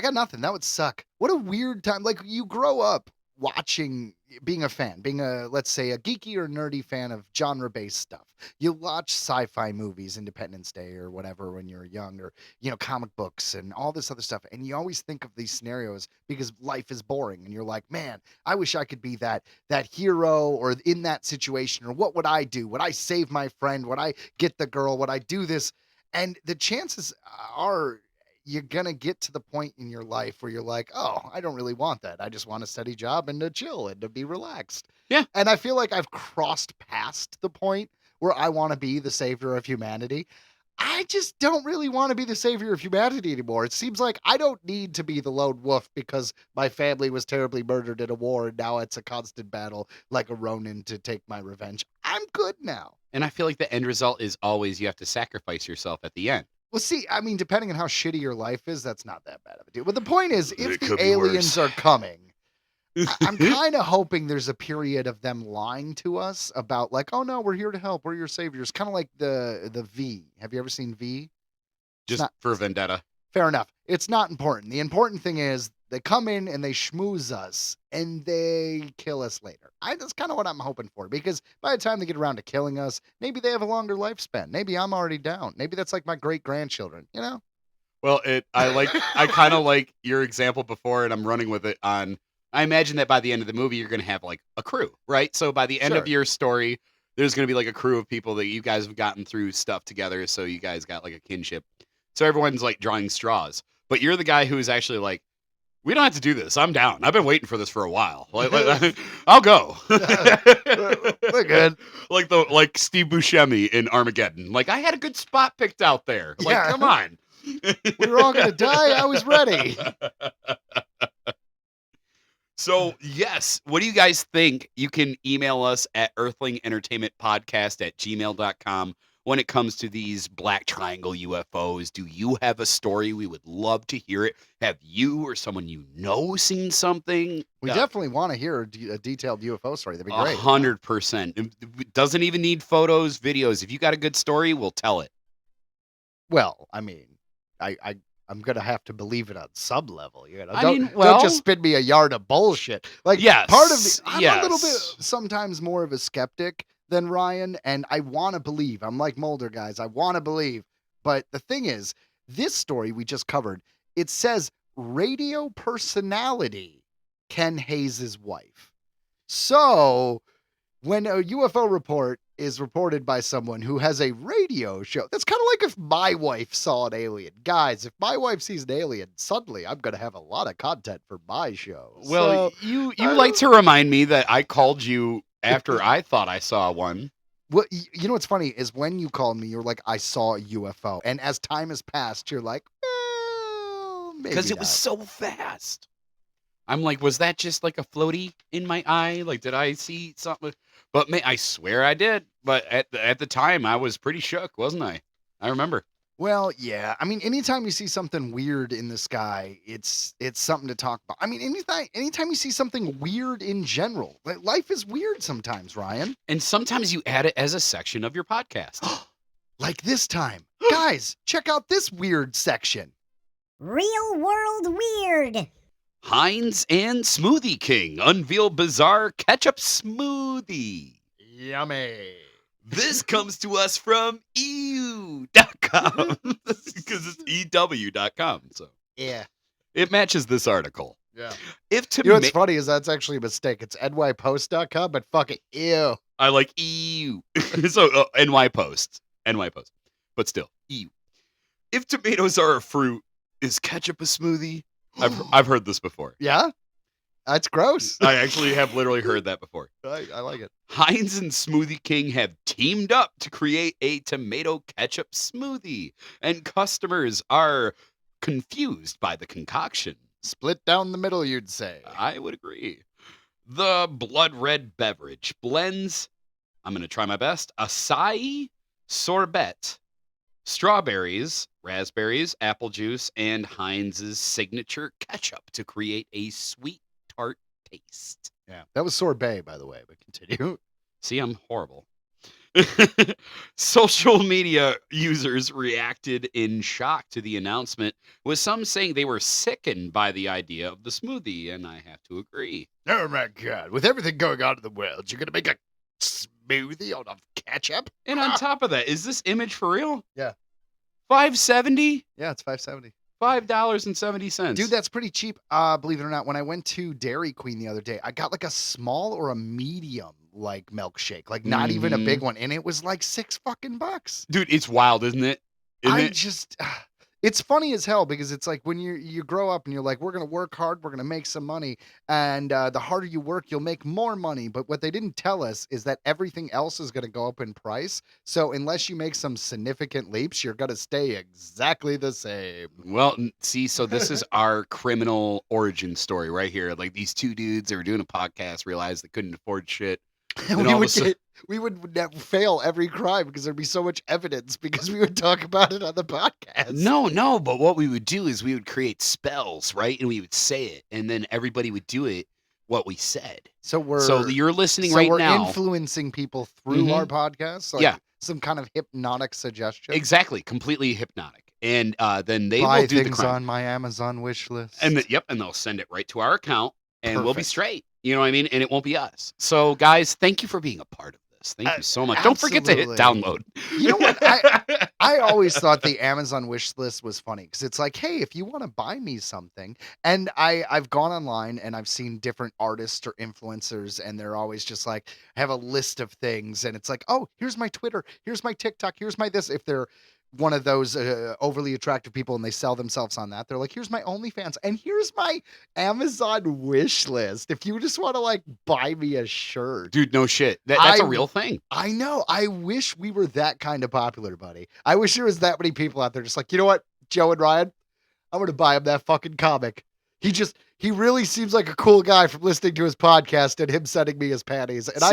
got nothing. That would suck. What a weird time. Like, you grow up watching, being a fan, being let's say a geeky or nerdy fan of genre-based stuff. You watch sci-fi movies, Independence Day or whatever when you're young, or, comic books and all this other stuff. And you always think of these scenarios because life is boring. And you're like, man, I wish I could be that hero or in that situation. Or what would I do? Would I save my friend? Would I get the girl? Would I do this? And the chances are you're gonna get to the point in your life where you're like, oh, I don't really want that. I just want a steady job and to chill and to be relaxed. Yeah. And I feel like I've crossed past the point where I want to be the savior of humanity. I just don't really want to be the savior of humanity anymore. It seems like I don't need to be the lone wolf because my family was terribly murdered in a war and now it's a constant battle like a Ronin to take my revenge. I'm good now. And I feel like the end result is always you have to sacrifice yourself at the end. Well, see, I mean, depending on how shitty your life is, that's not that bad of a deal. But the point is, if It could the be aliens worse. are coming, I'm kind of hoping there's a period of them lying to us about like, oh no, we're here to help. We're your saviors. Kind of like the V. Have you ever seen V? Just not- for vendetta. Fair enough. It's not important. The important thing is they come in and they schmooze us and they kill us later. That's kind of what I'm hoping for, because by the time they get around to killing us, maybe they have a longer lifespan. Maybe I'm already down. Maybe that's like my great grandchildren, you know? Well, I kind of like your example before, and I'm running with it on. I imagine that by the end of the movie, you're going to have like a crew, right? So by the end of Sure. your story, there's going to be like a crew of people that you guys have gotten through stuff together. So you guys got like a kinship. So everyone's like drawing straws, but you're the guy who's actually like, we don't have to do this. I'm down. I've been waiting for this for a while. I'll go. We're good. Like Steve Buscemi in Armageddon. Like, I had a good spot picked out there. Like, Yeah. come on. We were all going to die. I was ready. So, yes, what do you guys think? You can email us at earthlingentertainmentpodcast@gmail.com when it comes to these black triangle UFOs. Do you have a story? We would love to hear it. Have you or someone you know seen something? We definitely want to hear a detailed UFO story. That'd be great. 100%. It doesn't even need photos, videos. If you got a good story, we'll tell it. Well, I mean, I'm gonna have to believe it on some level. You know, I don't, mean, well- don't just spin me a yard of bullshit. Like, Yes, part of me, I'm a little yes. bit sometimes more of a skeptic than Ryan, and I want to believe. I'm like Mulder, guys. I want to believe, but the thing is, this story we just covered, it says radio personality Ken Hayes' wife. So when a UFO report is reported by someone who has a radio show, that's kind of like if my wife saw an alien. Guys, if my wife sees an alien, suddenly I'm going to have a lot of content for my show. Well, So, you like to remind me that I called you after I thought I saw one. well, you know what's funny is when you called me, you're like, I saw a UFO. And as time has passed, you're like, well, maybe Because it was so fast. I'm like, was that just like a floaty in my eye? Like, did I see something? But I swear I did. But at the time, I was pretty shook, wasn't I? I remember. Well, yeah. I mean, anytime you see something weird in the sky, it's something to talk about. I mean, anytime you see something weird in general, like, life is weird sometimes, Ryan. And sometimes you add it as a section of your podcast. Like this time. Guys, check out this weird section. Real world weird. Heinz and Smoothie King unveil bizarre ketchup smoothie. Yummy. This comes to us from EU.com because it's EW.com. So Yeah. it matches this article. Yeah. If You know what's funny is that's actually a mistake. It's nypost.com, but fuck it. Ew. I like EU. So NY Post. But still, EU. If tomatoes are a fruit, is ketchup a smoothie? I've heard this before. Yeah? That's gross. I actually have literally heard that before. I like it. Heinz and Smoothie King have teamed up to create a tomato ketchup smoothie, and customers are confused by the concoction. Split down the middle, you'd say. I would agree. The blood red beverage blends, I'm going to try my best, acai, sorbet, strawberries, raspberries, apple juice, and Heinz's signature ketchup to create a sweet tart taste. Yeah. That was sorbet, by the way, but continue. See, I'm horrible. Social media users reacted in shock to the announcement, with some saying they were sickened by the idea of the smoothie, and I have to agree. Oh my God. With everything going on in the world, you're going to make a smoothie out of ketchup? And on top of that, is this image for real? Yeah. $5.70? Yeah, it's $5.70. $5.70. Dude, that's pretty cheap. Believe it or not, when I went to Dairy Queen the other day, I got like a small or a medium like milkshake, like not even a big one, and it was like $6 fucking bucks. Dude, it's wild, isn't it? Isn't it? Just It's funny as hell because it's like when you grow up and you're like, we're going to work hard, we're going to make some money, and the harder you work, you'll make more money. But what they didn't tell us is that everything else is going to go up in price. So unless you make some significant leaps, you're going to stay exactly the same. Well, see, so this is our criminal origin story right here. Like these two dudes that were doing a podcast realized they couldn't afford shit. We would fail every crime because there'd be so much evidence because we would talk about it on the podcast. No, but what we would do is we would create spells, right? And we would say it, and then everybody would do it what we said. So you're listening right now. We're influencing people through our podcast. Like some kind of hypnotic suggestion. Exactly, completely hypnotic. And then they buy will do things the crime on my Amazon wish list. And and they'll send it right to our account, and we'll be straight. You know what I mean? And it won't be us. So, guys, thank you for being a part of this. Thank you so much. Don't forget to hit download. You know what? I always thought the Amazon wish list was funny because it's like, hey, if you want to buy me something, and I've gone online and I've seen different artists or influencers, and they're always just like, have a list of things, and it's like, oh, here's my Twitter, here's my TikTok, here's my this. If they're one of those overly attractive people and they sell themselves on that, they're like, here's my OnlyFans and here's my Amazon wish list. If you just want to like buy me a shirt. Dude, no shit. That's a real thing. I know. I wish we were that kind of popular, buddy. I wish there was that many people out there just like, you know what, Joe and Ryan, I'm going to buy him that fucking comic. He really seems like a cool guy from listening to his podcast and him sending me his panties. And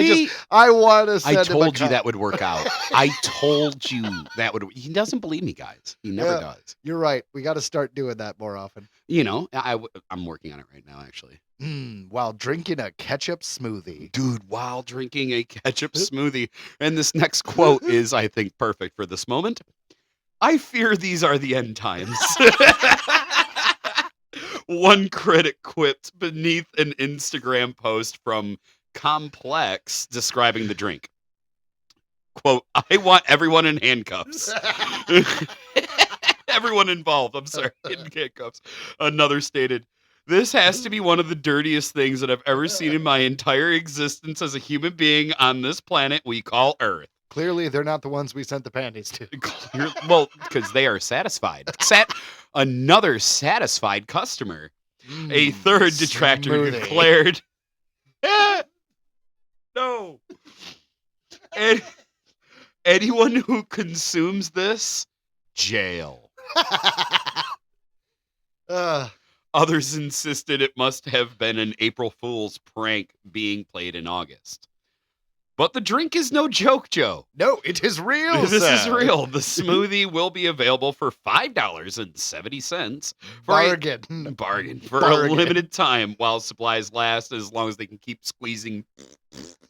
I want to send him. I told you that would work out. I told you that would. He doesn't believe me, guys. He never does. You're right. We got to start doing that more often. You know, I'm working on it right now, actually. While drinking a ketchup smoothie. Dude, while drinking a ketchup smoothie. And this next quote is, I think, perfect for this moment. I fear these are the end times. One critic quipped beneath an Instagram post from Complex describing the drink. Quote, I want everyone in handcuffs. Everyone involved, I'm sorry, in handcuffs. Another stated, this has to be one of the dirtiest things that I've ever seen in my entire existence as a human being on this planet we call Earth. Clearly, they're not the ones we sent the panties to. Well, because they are satisfied. Another satisfied customer. A third detractor declared, no. And anyone who consumes this, jail. Others insisted it must have been an April Fool's prank being played in August. But the drink is no joke, Joe. No, it is real. This is real. The smoothie will be available for $5.70. Bargain for a limited time while supplies last, as long as they can keep squeezing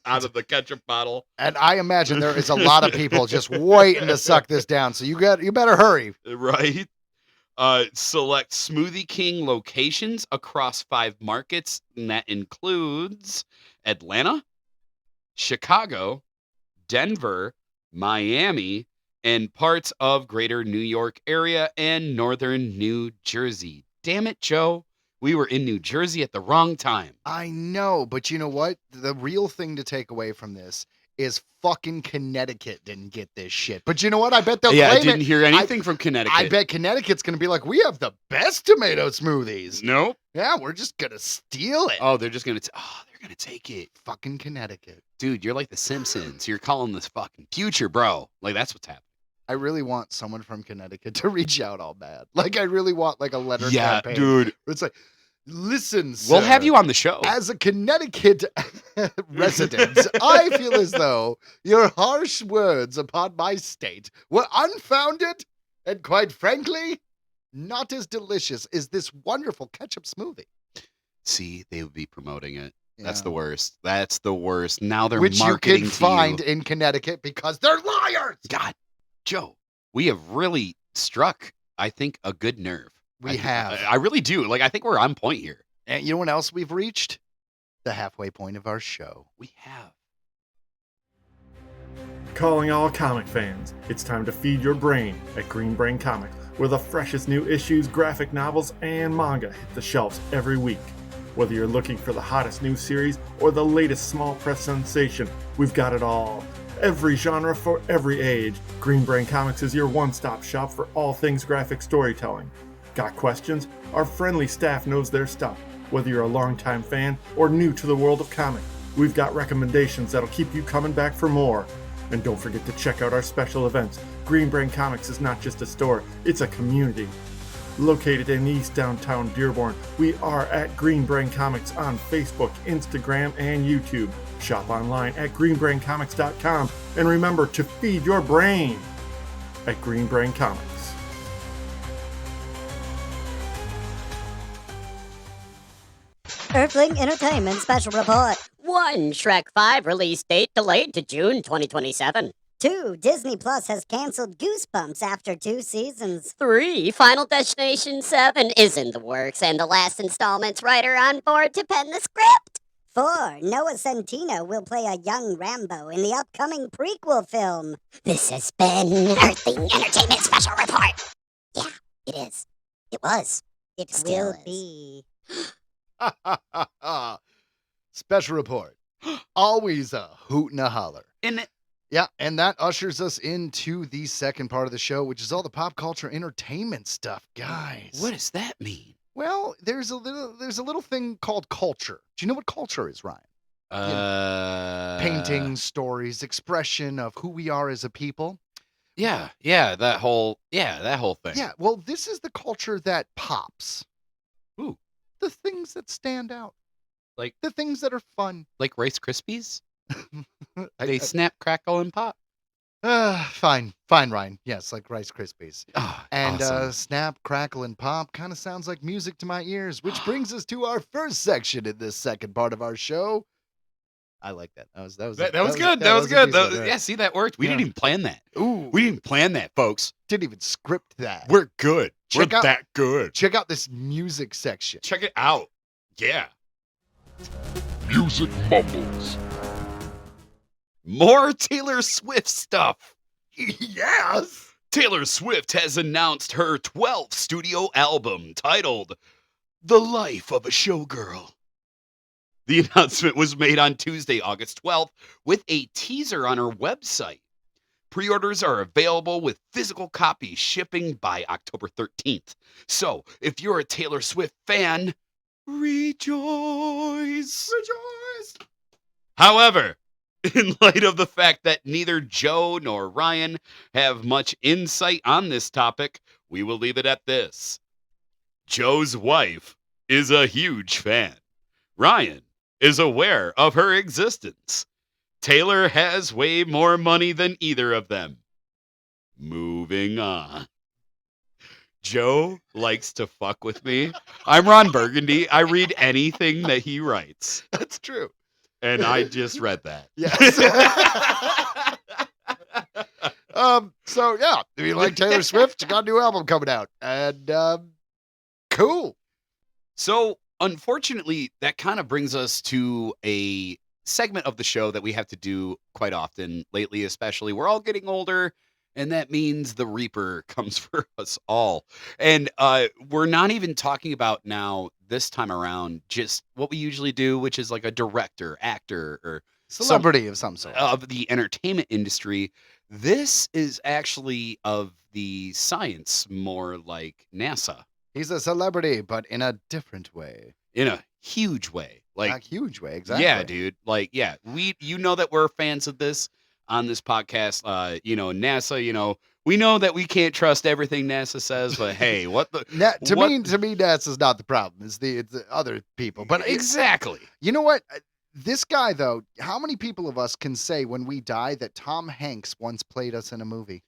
out of the ketchup bottle. And I imagine there is a lot of people just waiting to suck this down. So you better hurry. Right. Select Smoothie King locations across 5 markets, and that includes Atlanta, Chicago, Denver, Miami, and parts of greater New York area and northern New Jersey. Damn it, Joe. We were in New Jersey at the wrong time. I know, but you know what? The real thing to take away from this is fucking Connecticut didn't get this shit. But you know what? I bet they'll claim it. I didn't hear anything from Connecticut. I bet Connecticut's going to be like, we have the best tomato smoothies. Nope. Yeah, we're just going to steal it. Oh, they're just going to... they're going to take it. Fucking Connecticut. Dude, you're like the Simpsons. You're calling this fucking future, bro. Like, that's what's happening. I really want someone from Connecticut to reach out all bad. Like, I really want, like, a letter campaign. Yeah, dude. Where it's like, listen, sir, we'll have you on the show. As a Connecticut resident, I feel as though your harsh words upon my state were unfounded and, quite frankly, not as delicious as this wonderful ketchup smoothie. See, they would be promoting it. Yeah. That's the worst. That's the worst. Now they're which marketing you can find in Connecticut because they're liars. God, Joe, we have really struck, I think, a good nerve. I really do. Like, I think we're on point here. And you know what else we've reached? The halfway point of our show. We have. Calling all comic fans, it's time to feed your brain at Green Brain Comics, where the freshest new issues, graphic novels, and manga hit the shelves every week. Whether you're looking for the hottest new series or the latest small press sensation, we've got it all. Every genre for every age, Green Brain Comics is your one-stop shop for all things graphic storytelling. Got questions? Our friendly staff knows their stuff. Whether you're a longtime fan or new to the world of comics, we've got recommendations that'll keep you coming back for more. And don't forget to check out our special events. Green Brain Comics is not just a store, it's a community. Located in East Downtown Dearborn, we are at Green Brain Comics on Facebook, Instagram, and YouTube. Shop online at greenbraincomics.com, and remember to feed your brain at Green Brain Comics. Earthling Entertainment Special Report. 1. Shrek 5 release date delayed to June 2027. 2. Disney Plus has canceled Goosebumps after 2 seasons. 3. Final Destination 7 is in the works, and the last installment's writer on board to pen the script. 4. Noah Centino will play a young Rambo in the upcoming prequel film. This has been Earthling Entertainment Special Report. Yeah, it is. It was. It Still will is. be. Special report. Always a hoot and a holler. And Yeah, and that ushers us into the second part of the show, which is all the pop culture entertainment stuff, guys. what does that mean? Well, there's a little thing called culture. Do you know what culture is, Ryan? Paintings, stories, expression of who we are as a people. Yeah, that whole thing. Yeah, well, this is the culture that pops. Ooh. The things that stand out. Like- the things that are fun. Like Rice Krispies? They snap, crackle, and pop. Fine, Ryan. Yes, like Rice Krispies. Oh, And awesome. snap, crackle, and pop kind of sounds like music to my ears, which brings us to our first section in this second part of our show. I like that. That was That was good. good. a That was good. decent one, right? Yeah, see, that worked. We Yeah. didn't even plan that. Ooh, We didn't plan that, folks. didn't even script that. We're good. Check We're out- that good. Check out this music section. Check it out. Yeah. Music mumbles. More Taylor Swift stuff. Yes. Taylor Swift has announced her 12th studio album titled The Life of a Showgirl. The announcement was made on Tuesday, August 12th, with a teaser on her website. Pre-orders are available with physical copies shipping by October 13th. So, if you're a Taylor Swift fan, rejoice! Rejoice! However, in light of the fact that neither Joe nor Ryan have much insight on this topic, we will leave it at this. Joe's wife is a huge fan. Ryan is aware of her existence. Taylor has way more money than either of them. Moving on. Joe likes to fuck with me. I'm Ron Burgundy. I read anything that he writes. That's true. And I just read that. Yes. So yeah, if you like Taylor Swift, she got a new album coming out, and cool. So, unfortunately, that kind of brings us to a segment of the show that we have to do quite often lately, especially. We're all getting older, and that means the Reaper comes for us all. And we're not even talking about now, this time around, just what we usually do, which is like a director, actor, or Celebrity of some sort. of the entertainment industry. This is actually of the science, more like NASA, He's a celebrity, but in a different way. in a huge way. Like Like, a huge way, exactly. yeah, dude. Like, yeah, you know that we're fans of this on this podcast. NASA, we know that we can't trust everything NASA says, but hey, what the To what- me, NASA's not the problem. It's the other people. But exactly. you know what? This guy, though, how many people of us can say when we die that Tom Hanks once played us in a movie?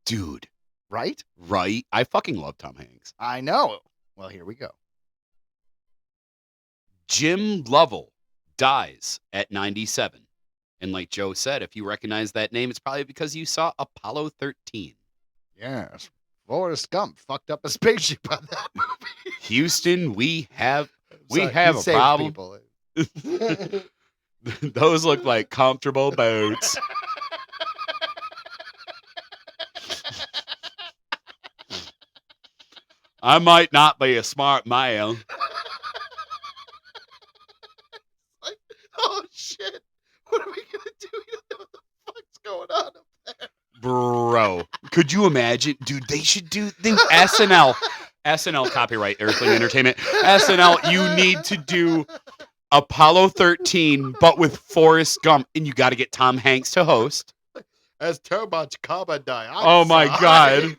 Dude, Right? right? I fucking love Tom Hanks. I know. Well, here we go. Jim Lovell dies at 97. And like Joe said, if you recognize that name, it's probably because you saw Apollo 13. Yes. Forrest Gump fucked up a spaceship on that movie. Houston, we have Sorry, have he a saved problem. people. Those look like comfortable boats. I might not be a smart man. Oh shit! What are we gonna do? You don't know what the fuck's going Bro, could you imagine? Dude, they should do the SNL. SNL copyright Earthling Entertainment. SNL, you need to do Apollo 13, but with Forrest Gump, and you got to get Tom Hanks to host. There's too much carbon dioxide. Oh my god.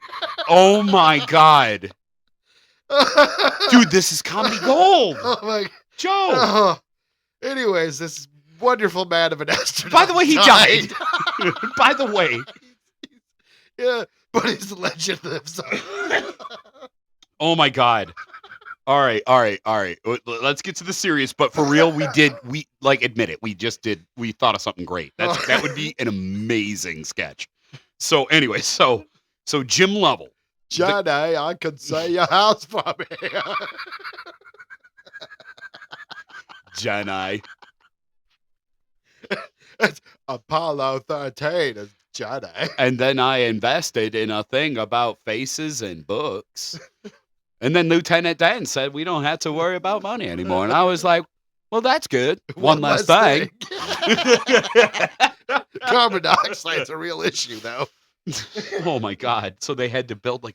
Oh my god. Dude, this is comedy gold. Oh my Joe. Anyways, this wonderful man of an astronaut. By the way, he died. By the way. Yeah, but his legend lives on. Oh my god. All right. Let's get to the serious, but for real, we admit it. We thought of something great. That would be an amazing sketch. So anyway, so Jim Lovell. Johnny, I could say your house for me. Johnny. It's Apollo 13 is Johnny. And then I invested in a thing about faces and books. And then Lieutenant Dan said, we don't have to worry about money anymore. And I was like, well, that's good. One less thing. Carbon dioxide's a real issue, though. Oh, my God. So they had to build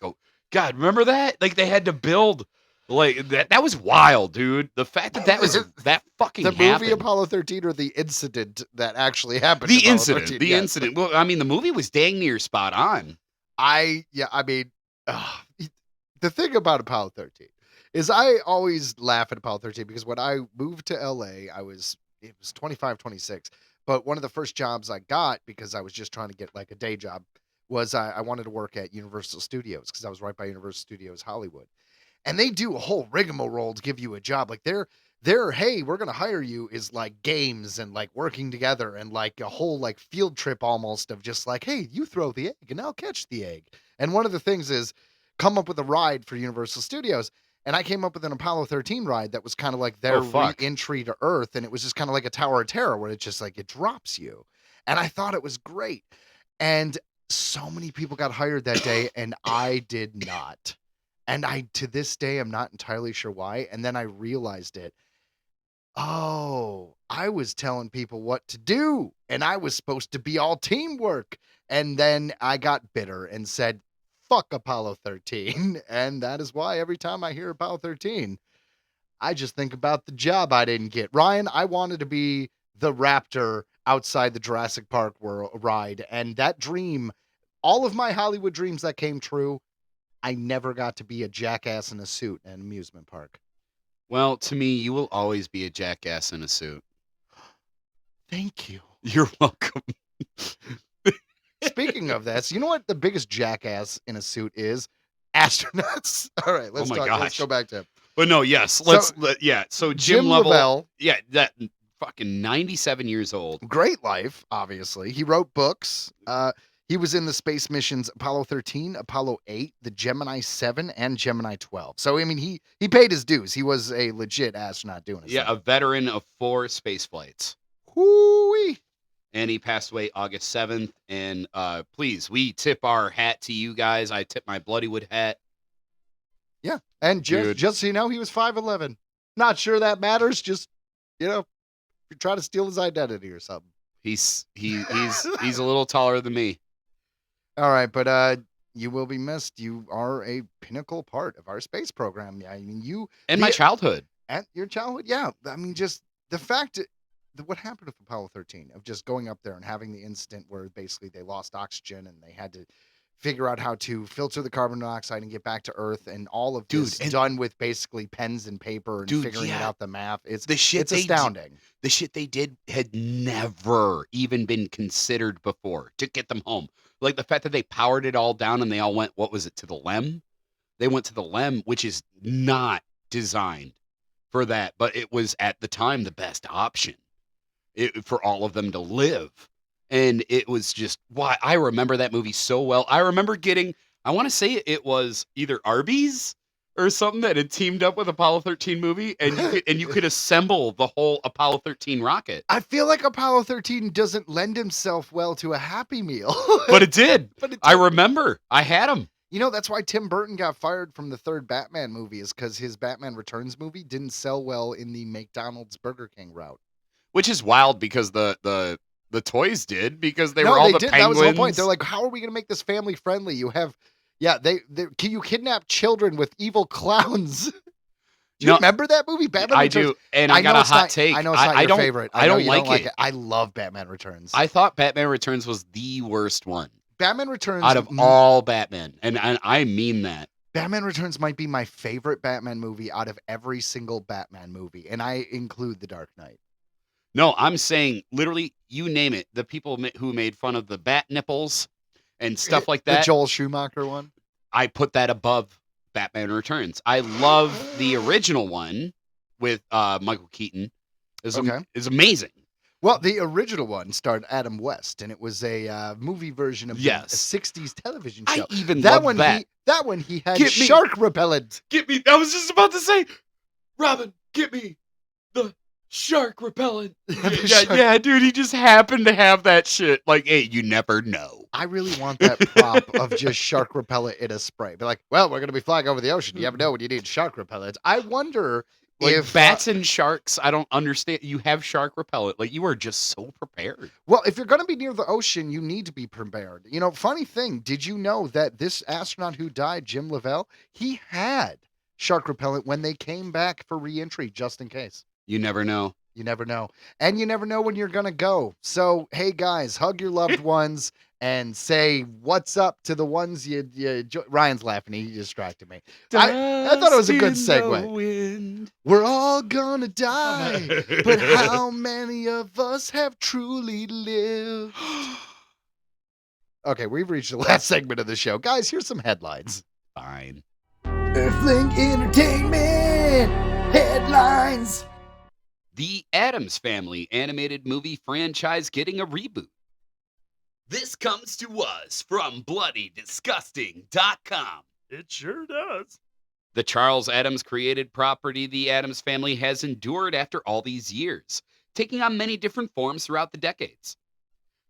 God, remember that? Like, they had to build, that was wild, dude. The fact that fucking the happened. movie Apollo 13 or the incident that actually happened? The incident. Well, I mean, the movie was dang near spot on. The thing about Apollo 13 is I always laugh at Apollo 13 because when I moved to LA, it was 25, 26. But one of the first jobs I got, because I was just trying to get like a day job, was I wanted to work at Universal Studios because I was right by Universal Studios Hollywood. And they do a whole rigmarole to give you a job. Like their hey, we're going to hire you is like games and like working together and like a whole like field trip almost of just like, hey, you throw the egg and I'll catch the egg. And one of the things is come up with a ride for Universal Studios. And I came up with an Apollo 13 ride that was kind of like their re-entry to Earth. And it was just kind of like a Tower of Terror where it's just like it drops you. And I thought it was great. And so many people got hired that day and I did not. And I, to this day, I'm not entirely sure why. And then I realized it. Oh, I was telling people what to do. And I was supposed to be all teamwork. And then I got bitter and said, fuck Apollo 13. And that is why every time I hear Apollo 13, I just think about the job I didn't get. Ryan, I wanted to be the raptor outside the Jurassic Park ride. And that dream, all of my Hollywood dreams that came true, I never got to be a jackass in a suit in an amusement park. Well, to me, you will always be a jackass in a suit. Thank you. You're welcome. Speaking of this, you know what the biggest jackass in a suit is? Astronauts. All right, let's go back to him. But no, yes. So Jim Lovell. Yeah, that fucking 97 years old. Great life, obviously. He wrote books. He was in the space missions Apollo 13, Apollo 8, the Gemini 7, and Gemini 12. So, I mean, he paid his dues. He was a legit astronaut doing it. Yeah, a veteran of 4 space flights. Hoo-wee. And he passed away August 7th. And please, we tip our hat to you guys. I tip my Bloodywood hat. Yeah, and just so you know, he was 5'11". Not sure that matters. Just, you're trying to steal his identity or something. He's a little taller than me. All right, but you will be missed. You are a pinnacle part of our space program. I mean, my childhood. And your childhood, yeah. I mean, just the fact that what happened with Apollo 13 of just going up there and having the incident where basically they lost oxygen and they had to figure out how to filter the carbon dioxide and get back to Earth, and all of this done with basically pens and paper and figuring out the math. It's astounding. The shit they did had never even been considered before to get them home. Like the fact that they powered it all down and they all went, what was it, to the LEM? They went to the LEM, which is not designed for that, but it was at the time the best option for all of them to live. And it was just, why I remember that movie so well. I remember getting, I want to say it was either Arby's or something that had teamed up with Apollo 13 movie, and you could assemble the whole Apollo 13 rocket. I feel like Apollo 13 doesn't lend himself well to a Happy Meal. But it did. I remember. I had him. That's why Tim Burton got fired from the third Batman movie, is because his Batman Returns movie didn't sell well in the McDonald's Burger King route. Which is wild because the the toys did because they No, were all they the did. penguins. That was the whole point. They're like, how are we going to make this family friendly? You have, yeah, can you kidnap children with evil clowns? Do you remember that movie, Batman I Returns? do, and I got a hot take. I know it's not your favorite. I don't you like don't like it. I love Batman Returns. I thought Batman Returns was the worst one Batman Returns out of all Batman, and I mean that. Batman Returns might be my favorite Batman movie out of every single Batman movie, and I include The Dark Knight. No, I'm saying literally, you name it. The people who made fun of the bat nipples and stuff like that. The Joel Schumacher one. I put that above Batman Returns. I love the original one with Michael Keaton. Is amazing. Well, the original one starred Adam West, and it was a movie version of a 60s television show. I even love that. That one he had shark repellent. Get me. I was just about to say, Robin, get me the shark repellent. Yeah, dude, he just happened to have that shit. Like, hey, you never know. I really want that prop of just shark repellent in a spray. Be like, well, we're going to be flying over the ocean. You never know when you need shark repellent. I wonder if bats and sharks, I don't understand. You have shark repellent. Like, you are just so prepared. Well, if you're going to be near the ocean, you need to be prepared. You know, funny thing, did you know that this astronaut who died, Jim Lovell, he had shark repellent when they came back for re-entry, just in case. You never know. You never know. And you never know when you're going to go. So, hey, guys, hug your loved ones and say what's up to the ones you Ryan's laughing. He distracted me. I thought it was a good segue. We're all going to die, but how many of us have truly lived? Okay, we've reached the last segment of the show. Guys, here's some headlines. Fine. Earthling Entertainment headlines. The Addams Family animated movie franchise getting a reboot. This comes to us from BloodyDisgusting.com. It sure does. The Charles Addams created property the Addams Family has endured after all these years, taking on many different forms throughout the decades.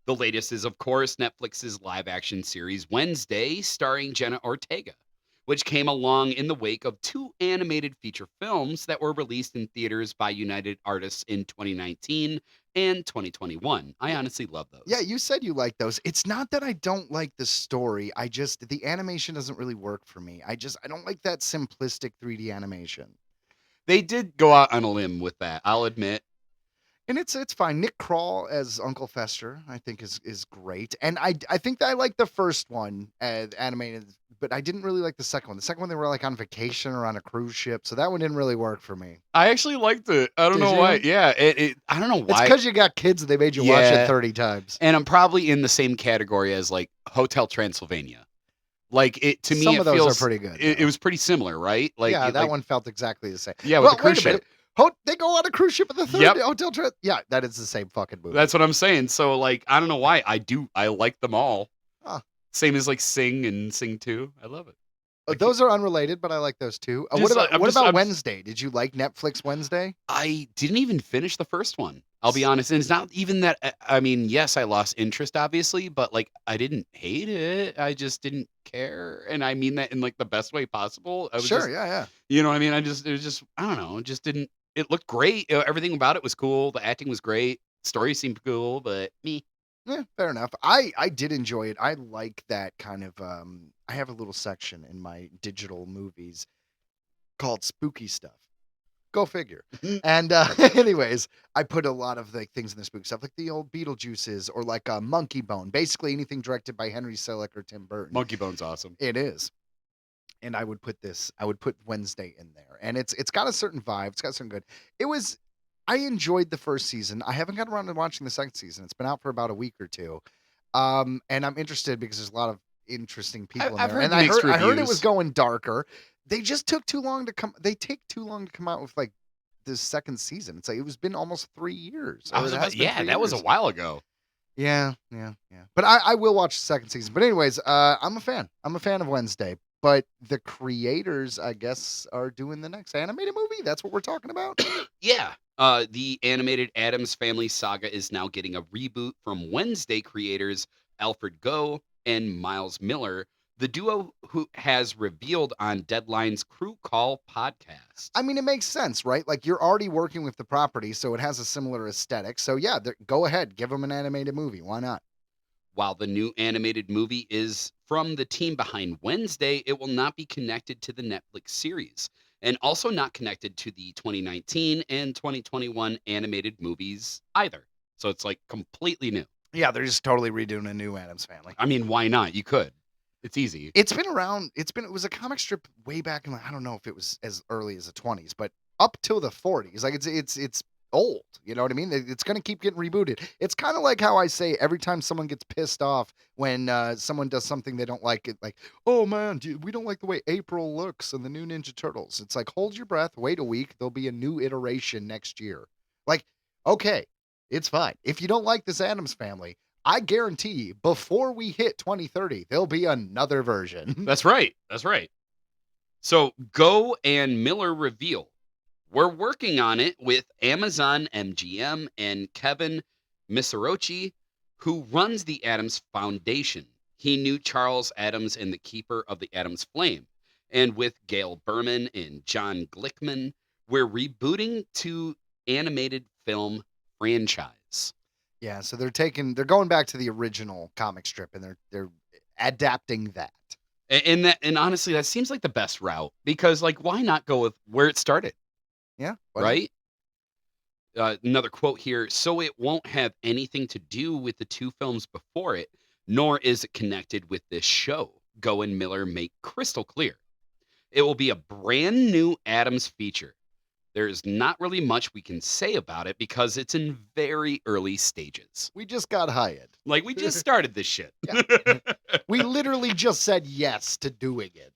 The latest is, of course, Netflix's live-action series Wednesday, starring Jenna Ortega, which came along in the wake of two animated feature films that were released in theaters by United Artists in 2019 and 2021. I honestly love those. Yeah, you said you like those. It's not that I don't like the story. The animation doesn't really work for me. I don't like that simplistic 3D animation. They did go out on a limb with that, I'll admit. And it's fine. Nick Kroll as Uncle Fester, I think is great. And I think that I like the first one animated, but I didn't really like the second one. The second one, they were like on vacation or on a cruise ship, so that one didn't really work for me. I actually liked it. I don't know why. Yeah, I don't know why. It's because you got kids and they made you watch it 30 times. And I'm probably in the same category as like Hotel Transylvania. Like to me, some of those feels, are pretty good. It was pretty similar, right? Like that one felt exactly the same. Yeah, with the cruise ship. They go on a cruise ship at the third Hotel Trans. Yeah, that is the same fucking movie. That's what I'm saying. So like, I don't know why. I like them all. Huh. Same as like Sing and Sing 2. I love it. Those are unrelated, but I like those too. What about Wednesday? Did you like Netflix Wednesday? I didn't even finish the first one. I'll be honest. And it's not even that. I mean, yes, I lost interest, obviously, but like, I didn't hate it. I just didn't care. And I mean that in like the best way possible. Yeah. You know what I mean? It was just, I don't know. It just didn't, it looked great. Everything about it was cool. The acting was great. Story seemed cool, but me. Yeah, fair enough. I did enjoy it. I like that kind of, I have a little section in my digital movies called spooky stuff. Go figure. And anyways, I put a lot of like things in the spooky stuff, like the old Beetlejuices or like Monkey Bone. Basically anything directed by Henry Selick or Tim Burton. Monkey Bone's awesome. It is. And I would put Wednesday in there. And it's got a certain vibe. It's got something good. I enjoyed the first season. I haven't got around to watching the second season. It's been out for about a week or two. And I'm interested because there's a lot of interesting people in there. And I heard it was going darker. They just took too long to come. They take too long to come out with like this second season. It's like it's been almost 3 years. That was a while ago. Yeah. But I will watch the second season. But anyways, I'm a fan. I'm a fan of Wednesday. But the creators, I guess, are doing the next animated movie. That's what we're talking about. Yeah. The animated Addams Family saga is now getting a reboot from Wednesday creators Alfred Goh and Miles Miller, The duo who has revealed on Deadline's Crew Call podcast. I mean, it makes sense, right? Like, you're already working with the property, so it has a similar aesthetic. So, yeah, go ahead. Give them an animated movie. Why not? While the new animated movie is from the team behind Wednesday, it will not be connected to the Netflix series and also not connected to the 2019 and 2021 animated movies either. So it's like completely new. Yeah, they're just totally redoing a new Addams Family. I mean, why not? You could. It's easy. It's been around. It was a comic strip way back in, I don't know if it was as early as the 20s, but up till the 40s. Like, it's old. You know what I mean? It's going to keep getting rebooted. It's kind of like how I say every time someone gets pissed off when someone does something they don't like, it like, oh man, we don't like the way April looks and the new Ninja Turtles. It's like, hold your breath, wait a week, there'll be a new iteration next year. Like, okay, it's fine. If you don't like this Addams Family, I guarantee you, before we hit 2030, there'll be another version. That's right. That's right. So Go and Miller reveal, we're working on it with Amazon MGM and Kevin Misorochi, who runs the Addams Foundation. He knew Charles Addams and the Keeper of the Addams Flame. And with Gail Berman and John Glickman, we're rebooting to animated film franchise. Yeah, so they're going back to the original comic strip and they're adapting that. And honestly, that seems like the best route because, like, why not go with where it started? Yeah. Right? Another quote here. So it won't have anything to do with the two films before it, nor is it connected with this show. Go and Miller make crystal clear. It will be a brand new Addams feature. There's not really much we can say about it because it's in very early stages. We just got hired. Like, we just started this shit. We literally just said yes to doing it.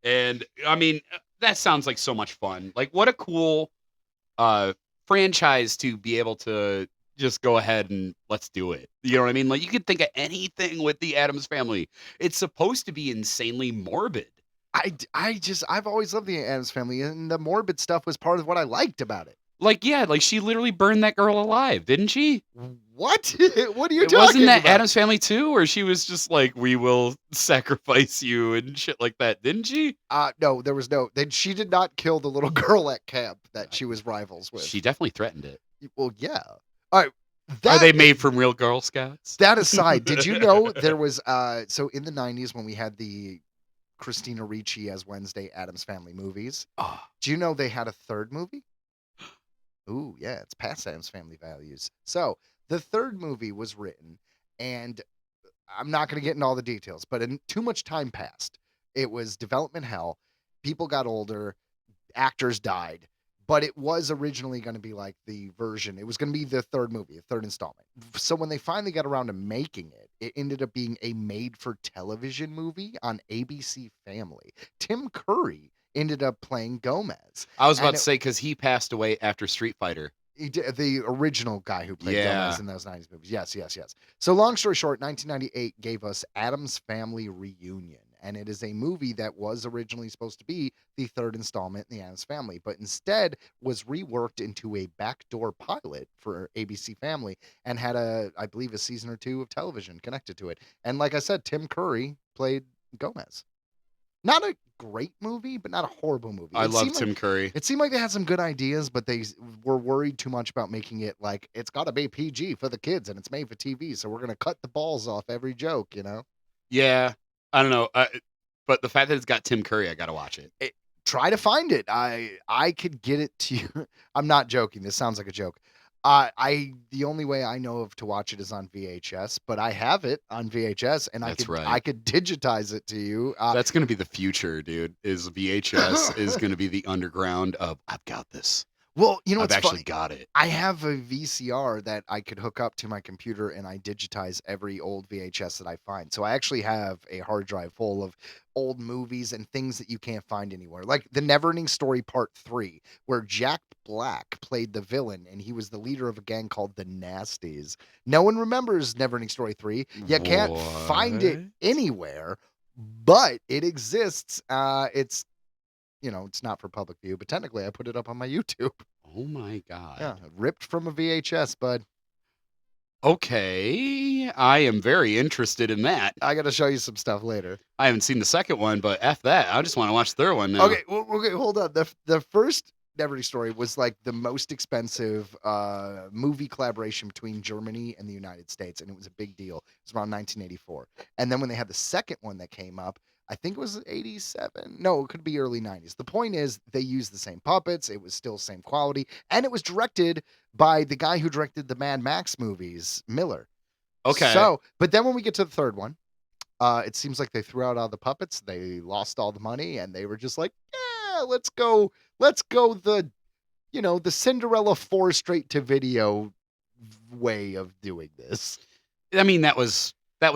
And, I mean, that sounds like so much fun. Like, what a cool franchise to be able to just go ahead and let's do it. You know what I mean? Like, you could think of anything with the Addams Family. It's supposed to be insanely morbid. I've always loved the Addams Family, and the morbid stuff was part of what I liked about it. Like, yeah, like she literally burned that girl alive, didn't she? What? What are you talking Wasn't that about? Addams Family too, where she was just like, we will sacrifice you and shit like that, didn't she? No, there was no. She did not kill the little girl at camp that she was rivals with. She definitely threatened it. Well, yeah. All right. Are they made from real Girl Scouts? That aside, did you know there was so in the 90s when we had the Christina Ricci as Wednesday Addams Family movies? Oh. Do you know they had a third movie? Ooh, yeah, it's past Addams Family values. So the third movie was written, and I'm not going to get into all the details, but too much time passed. It was development hell. People got older. Actors died. But it was originally going to be like the version. It was going to be the third movie, the third installment. So when they finally got around to making it, it ended up being a made-for-television movie on ABC Family. Tim Curry ended up playing Gomez. I was about to say, because he passed away after Street Fighter. The original guy who played Gomez in those 90s movies. Yes. So long story short, 1998 gave us Addams Family Reunion. And it is a movie that was originally supposed to be the third installment in the Addams Family, but instead was reworked into a backdoor pilot for ABC Family and had I believe, a season or two of television connected to it. And like I said, Tim Curry played Gomez. Not a great movie, but not a horrible movie. I love Tim Curry. It seemed like they had some good ideas, but they were worried too much about making it like, it's got to be PG for the kids and it's made for TV, so we're going to cut the balls off every joke, you know? Yeah. I don't know. But the fact that it's got Tim Curry, I got to watch it. Try to find it. I could get it to you. I'm not joking. This sounds like a joke. The only way I know of to watch it is on VHS, but I have it on VHS, and I could digitize it to you. That's going to be the future, dude. Is VHS is going to be the underground of I've got this. Well, you know, I've actually got it. I have a VCR that I could hook up to my computer, and I digitize every old VHS that I find. So I actually have a hard drive full of old movies and things that you can't find anywhere. Like The Neverending Story Part 3, where Jack Black played the villain, and he was the leader of a gang called the Nasties. No one remembers Neverending Story 3. You can't find it anywhere, but it exists. It's not for public view, but technically I put it up on my YouTube. Oh my God. Yeah, ripped from a VHS, bud. Okay, I am very interested in that. I got to show you some stuff later. I haven't seen the second one, but F that. I just want to watch the third one now. Okay, okay, hold on. The first Neverty Story was like the most expensive movie collaboration between Germany and the United States, and it was a big deal. It was around 1984. And then when they had the second one that came up, I think it was 87. No, it could be early 90s. The point is they used the same puppets. It was still same quality. And it was directed by the guy who directed the Mad Max movies, Miller. Okay. So, but then when we get to the third one, it seems like they threw out all the puppets. They lost all the money, and they were just like, yeah, let's go the, the Cinderella 4 straight to video way of doing this. I mean, that was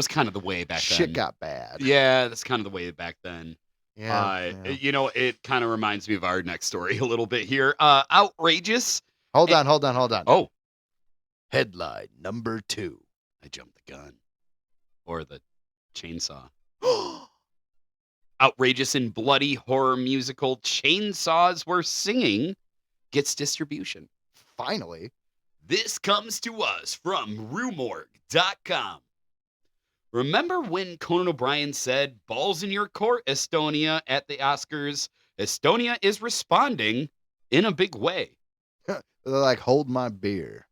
kind of the way back then. Shit got bad. Yeah, that's kind of the way back then. Yeah. It kind of reminds me of our next story a little bit here. Outrageous. Hold on. Oh, Headline number 2. I jumped the gun. Or the chainsaw. Outrageous and bloody horror musical Chainsaws Were Singing gets distribution. Finally. This comes to us from rumorg.com. Remember when Conan O'Brien said, "Balls in your court, Estonia," at the Oscars? Estonia is responding in a big way. They're like, hold my beer.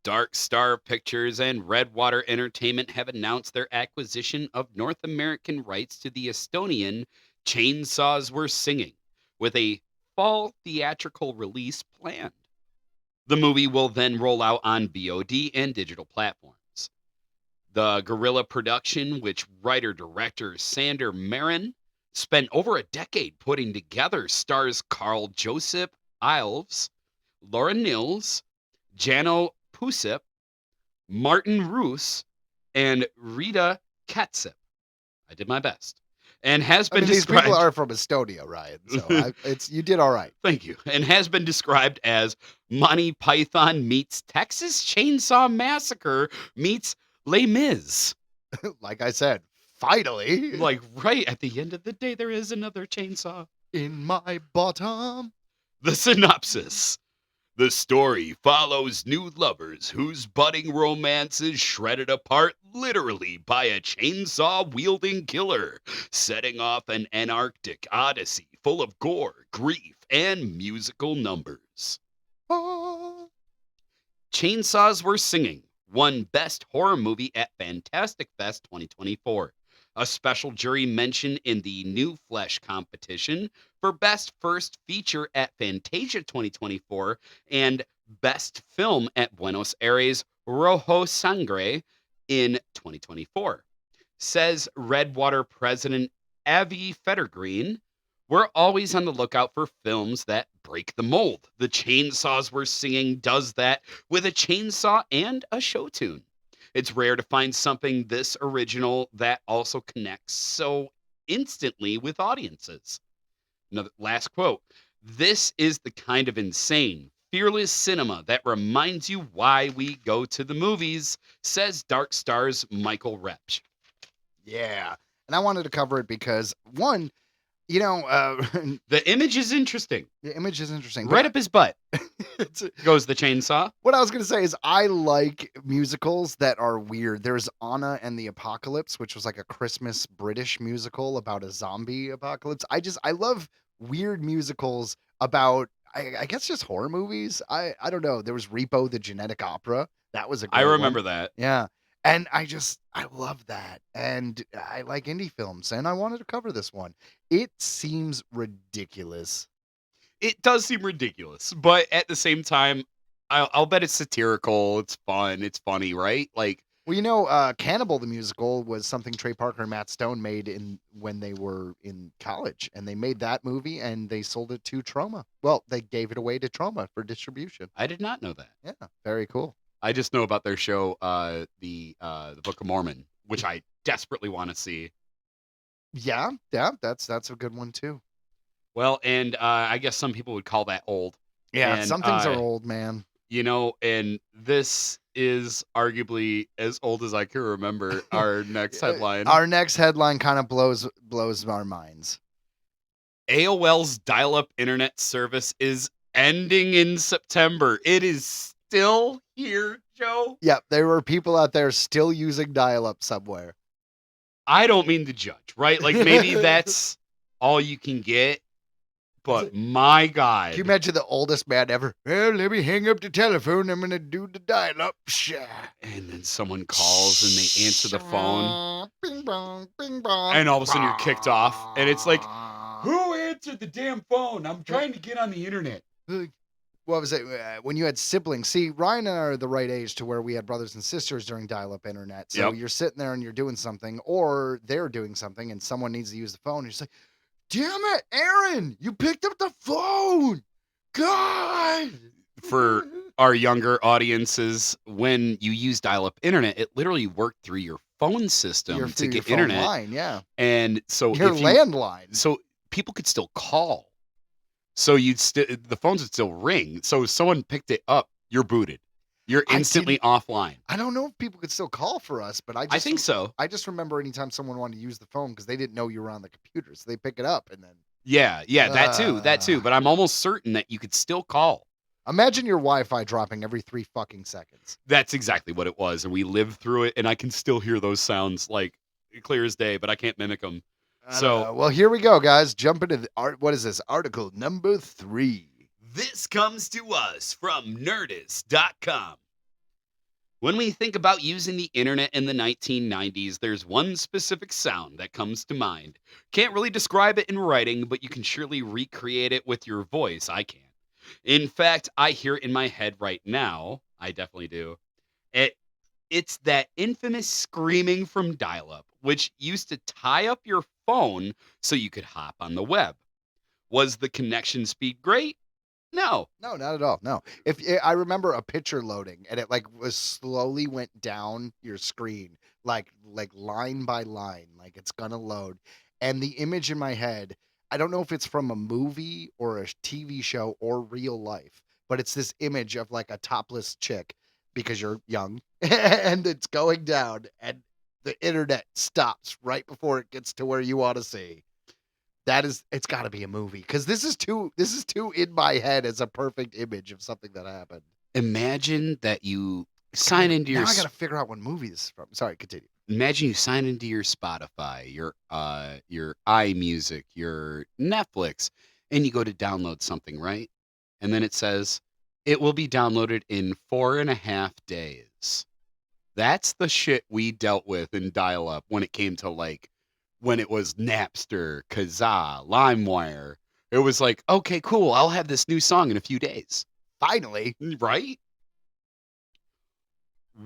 Dark Star Pictures and Redwater Entertainment have announced their acquisition of North American rights to the Estonian Chainsaws Were Singing, with a fall theatrical release planned. The movie will then roll out on VOD and digital platforms. The guerrilla production, which writer-director Sander Marin spent over a decade putting together, stars Carl Joseph Ives, Laura Nils, Jano Pusip, Martin Roos, and Rita Katsip. I did my best. And has been described... These people are from Estonia, Ryan. So you did all right. Thank you. And has been described as Monty Python meets Texas Chainsaw Massacre meets Les Mis. Like I said, finally. Like right at the end of the day, there is another chainsaw. In my bottom. The synopsis. The story follows new lovers whose budding romance is shredded apart literally by a chainsaw-wielding killer, setting off an Antarctic odyssey full of gore, grief, and musical numbers. Chainsaws Were Singing won Best Horror Movie at Fantastic Fest 2024. A special jury mention in the New Flesh competition for Best First Feature at Fantasia 2024 and Best Film at Buenos Aires Rojo Sangre in 2024. Says Redwater president Avi Fettergreen, "We're always on the lookout for films that break the mold. The Chainsaws Were Singing does that with a chainsaw and a show tune. It's rare to find something this original that also connects so instantly with audiences." Another last quote. "This is the kind of insane, fearless cinema that reminds you why we go to the movies," says Dark Star's Michael Repsch. Yeah. And I wanted to cover it because, one, the image is interesting. The image is interesting. Right up his butt goes the chainsaw. What I was going to say is I like musicals that are weird. There's Anna and the Apocalypse, which was like a Christmas British musical about a zombie apocalypse. I love weird musicals about, I guess, just horror movies. I don't know. There was Repo, the Genetic Opera. That was a great I remember one. that. Yeah. And I love that. And I like indie films, and I wanted to cover this one. It seems ridiculous. It does seem ridiculous, but at the same time, I'll bet it's satirical. It's fun. It's funny, right? Like, well, Cannibal the Musical was something Trey Parker and Matt Stone made when they were in college, and they made that movie and they sold it to Troma. Well, they gave it away to Troma for distribution. I did not know that. Yeah, very cool. I just know about their show, the Book of Mormon, which I desperately want to see. Yeah, that's a good one too. Well, and I guess some people would call that old. Yeah, and, some things are old, man. And this is arguably as old as I can remember. Our next headline. Our next headline kind of blows our minds. AOL's dial-up internet service is ending in September. It is still here, Joe? Yep, there were people out there still using dial-up somewhere. I don't mean to judge, right? Like maybe that's all you can get, but my God. Can you imagine the oldest man ever? Well, let me hang up the telephone. I'm going to do the dial-up. And then someone calls and they answer the phone. Bing bong, bing bong. And all of a sudden you're kicked off. And it's like, who answered the damn phone? I'm trying to get on the internet. What was it? When you had siblings. See, Ryan and I are the right age to where we had brothers and sisters during dial-up internet. So you're sitting there and you're doing something, or they're doing something, and someone needs to use the phone. You're just like, damn it, Aaron, you picked up the phone. God. For our younger audiences, when you use dial-up internet, it literally worked through your phone system to get phone internet. line, yeah. And so your landline. So people could still call. So the phones would still ring. So if someone picked it up, you're booted. You're instantly offline. I don't know if people could still call for us, but I think so. I just remember anytime someone wanted to use the phone because they didn't know you were on the computer, so they pick it up and then. Yeah, that too. But I'm almost certain that you could still call. Imagine your Wi-Fi dropping every 3 fucking seconds. That's exactly what it was, and we lived through it, and I can still hear those sounds like clear as day, but I can't mimic them. So, well, here we go, guys. Jump into the what is this? Article number 3. This comes to us from Nerdist.com. When we think about using the internet in the 1990s, there's one specific sound that comes to mind. Can't really describe it in writing, but you can surely recreate it with your voice. I can. In fact, I hear it in my head right now. I definitely do. It's that infamous screaming from dial-up, which used to tie up your phone so you could hop on the web. Was the connection speed great? No, not at all. No. I remember a picture loading and it was slowly went down your screen, like line by line, like it's gonna load. And the image in my head, I don't know if it's from a movie or a TV show or real life, but it's this image of like a topless chick because you're young and it's going down and the internet stops right before it gets to where you want to see. It's got to be a movie because this is too in my head as a perfect image of something that happened. Imagine that you sign into your. Now I got to figure out what movie this is from. Sorry, continue. Imagine you sign into your Spotify, your iMusic, your Netflix, and you go to download something, right? And then it says it will be downloaded in 4.5 days. That's the shit we dealt with in dial-up when it came to when it was Napster, Kazaa, LimeWire. It was like, okay, cool, I'll have this new song in a few days. Finally. Right?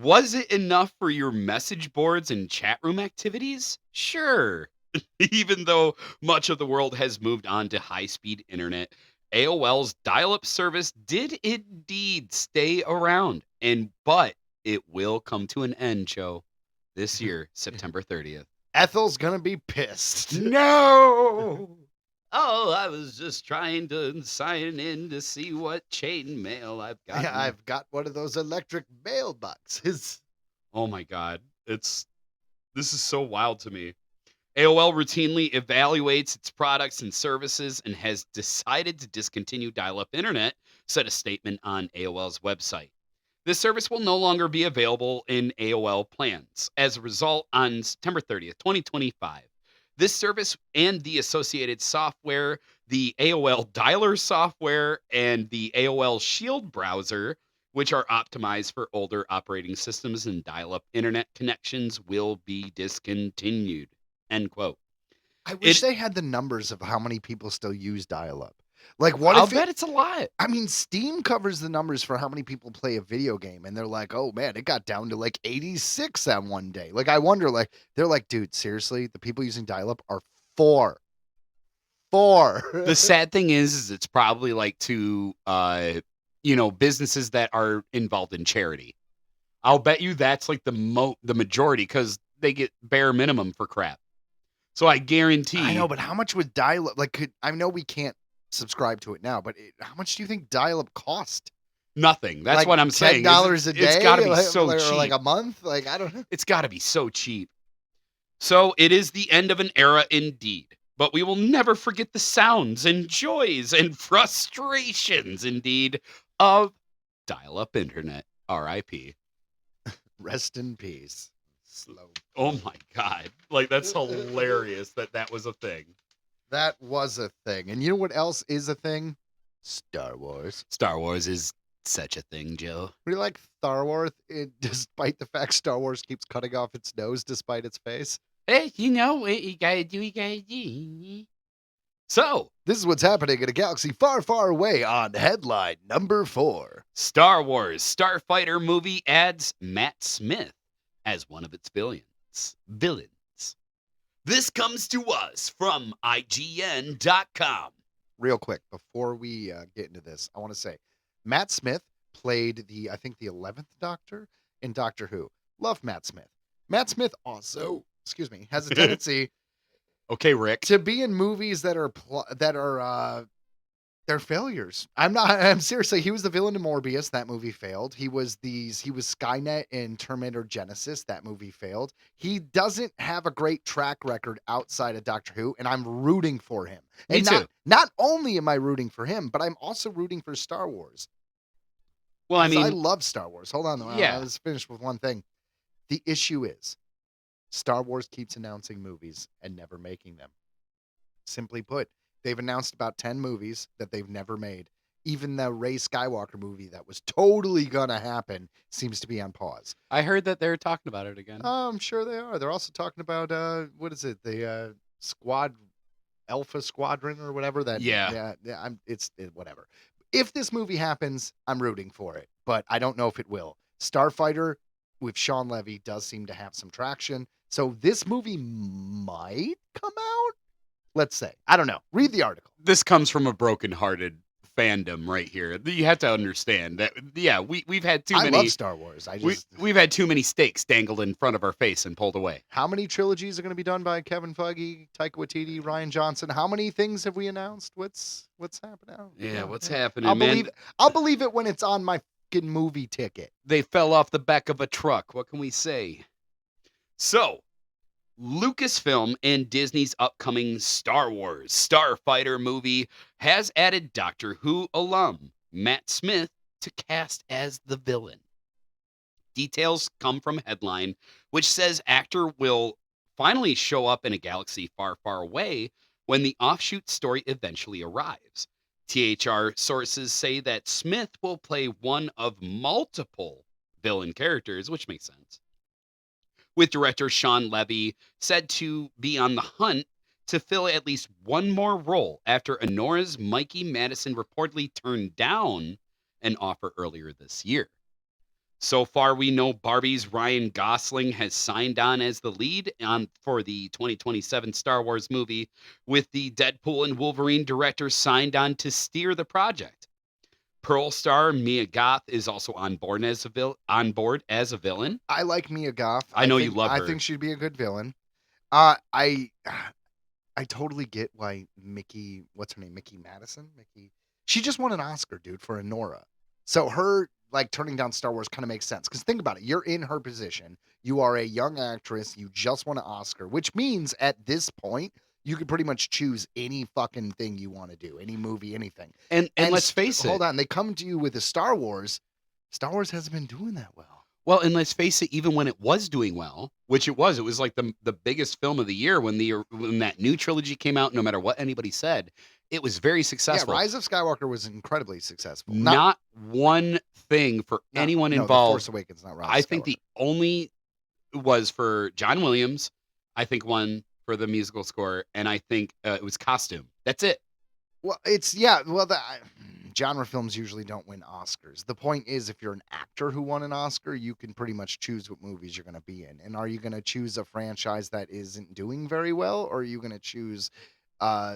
Was it enough for your message boards and chat room activities? Sure. Even though much of the world has moved on to high-speed internet, AOL's dial-up service did indeed stay around. But it will come to an end, Joe, this year, September 30th. Ethel's gonna be pissed. No! Oh, I was just trying to sign in to see what chain mail I've got. Yeah, I've got one of those electric mailboxes. Oh my God. This is so wild to me. AOL routinely evaluates its products and services and has decided to discontinue dial-up internet, said a statement on AOL's website. This service will no longer be available in AOL plans. As a result, on September 30th, 2025, this service and the associated software, the AOL Dialer software, and the AOL Shield browser, which are optimized for older operating systems and dial-up internet connections, will be discontinued. End quote. I wish they had the numbers of how many people still use dial-up. I'll bet it's a lot. I mean, Steam covers the numbers for how many people play a video game, and they're like, oh man, it got down to 86 on one day. I wonder, they're like, dude, seriously, the people using dial-up are 4. The sad thing is it's probably to businesses that are involved in charity. I'll bet you that's the majority because they get bare minimum for crap. So I guarantee. I know, but how much would dial-up? I know we can't subscribe to it now, but how much do you think dial-up cost? Nothing. That's what I'm saying. $10 a day. It's got to be so cheap. Or a month. I don't know. It's got to be so cheap. So it is the end of an era indeed. But we will never forget the sounds and joys and frustrations indeed of Dial-up internet. R.I.P. Rest in peace. Slow. Oh my God. Like, that's hilarious that was a thing. That was a thing. And you know what else is a thing? Star Wars. Star Wars is such a thing, Joe. We like Star Wars, despite the fact Star Wars keeps cutting off its nose despite its face. Hey, you know what you gotta do. So, this is what's happening in a galaxy far, far away on headline number 4. Star Wars Starfighter movie adds Matt Smith as one of its villains. This comes to us from IGN.com. Real quick, before we get into this, I want to say Matt Smith played I think the 11th Doctor in Doctor Who. Love Matt Smith. Matt Smith also, has a tendency okay, Rick, to be in movies that are they're failures. I'm seriously, he was the villain in Morbius, that movie failed. He was Skynet in Terminator Genesis, that movie failed. He doesn't have a great track record outside of Doctor Who, and I'm rooting for him. Me too. Not only am I rooting for him, but I'm also rooting for Star Wars. Well, I mean, I love Star Wars. Hold on, yeah. I was finished with one thing. The issue is Star Wars keeps announcing movies and never making them. Simply put, they've announced about 10 movies that they've never made. Even the Rey Skywalker movie that was totally gonna happen seems to be on pause. I heard that they're talking about it again. Oh, I'm sure they are. They're also talking about what is it? The Alpha Squadron or whatever. It's whatever. If this movie happens, I'm rooting for it, but I don't know if it will. Starfighter with Sean Levy does seem to have some traction, so this movie might come out. Let's say. I don't know. Read the article. This comes from a broken-hearted fandom right here. You have to understand that, yeah, we've had too many... I love Star Wars. We've had too many stakes dangled in front of our face and pulled away. How many trilogies are going to be done by Kevin Feige, Taika Waititi, Rian Johnson? How many things have we announced? What's happening? Yeah, what's happening, man? I'll believe it when it's on my fucking movie ticket. They fell off the back of a truck. What can we say? So, Lucasfilm and Disney's upcoming Star Wars Starfighter movie has added Doctor Who alum Matt Smith to cast as the villain. Details come from Headline, which says actor will finally show up in a galaxy far, far away when the offshoot story eventually arrives. THR sources say that Smith will play one of multiple villain characters, which makes sense, with director Sean Levy said to be on the hunt to fill at least one more role after Anora's Mikey Madison reportedly turned down an offer earlier this year. So far, we know Barbie's Ryan Gosling has signed on as the lead for the 2027 Star Wars movie, with the Deadpool and Wolverine director signed on to steer the project. Pearl star Mia Goth is also on board as a villain. I like Mia Goth. I know you love her. I think she'd be a good villain. I totally get why what's her name? Mickey Madison? She just won an Oscar, dude, for Anora. So her turning down Star Wars kind of makes sense. Because think about it. You're in her position. You are a young actress. You just won an Oscar, which means at this point, you could pretty much choose any fucking thing you want to do, any movie, anything. And let's face it. Hold on. They come to you with a Star Wars. Star Wars hasn't been doing that well. Well, and let's face it, even when it was doing well, which it was like the biggest film of the year when that new trilogy came out, no matter what anybody said, it was very successful. Yeah, Rise of Skywalker was incredibly successful. Not one thing for anyone involved. The Force Awakens, not Rise of Skywalker. I think the only was for John Williams, I think one for the musical score, and I think it was costume. That's it. Well, genre films usually don't win Oscars. The point is, if you're an actor who won an Oscar, you can pretty much choose what movies you're going to be in. And are you going to choose a franchise that isn't doing very well, or are you going to choose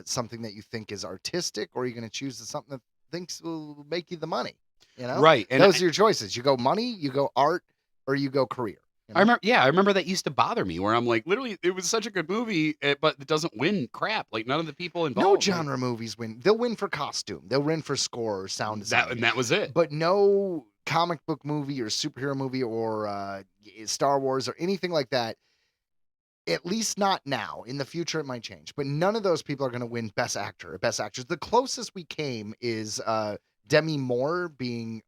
something that you think is artistic, or are you going to choose something that thinks will make you the money? You know, right? And those are your choices. You go money, you go art, or you go career. You know? I remember that used to bother me, where I'm like, literally, it was such a good movie, but it doesn't win crap. Like, none of the people involved. No genre movies win. They'll win for costume. They'll win for score or sound design. And that was it. But no comic book movie or superhero movie or Star Wars or anything like that. At least not now. In the future, it might change. But none of those people are going to win Best Actor or Best Actress. The closest we came is Demi Moore being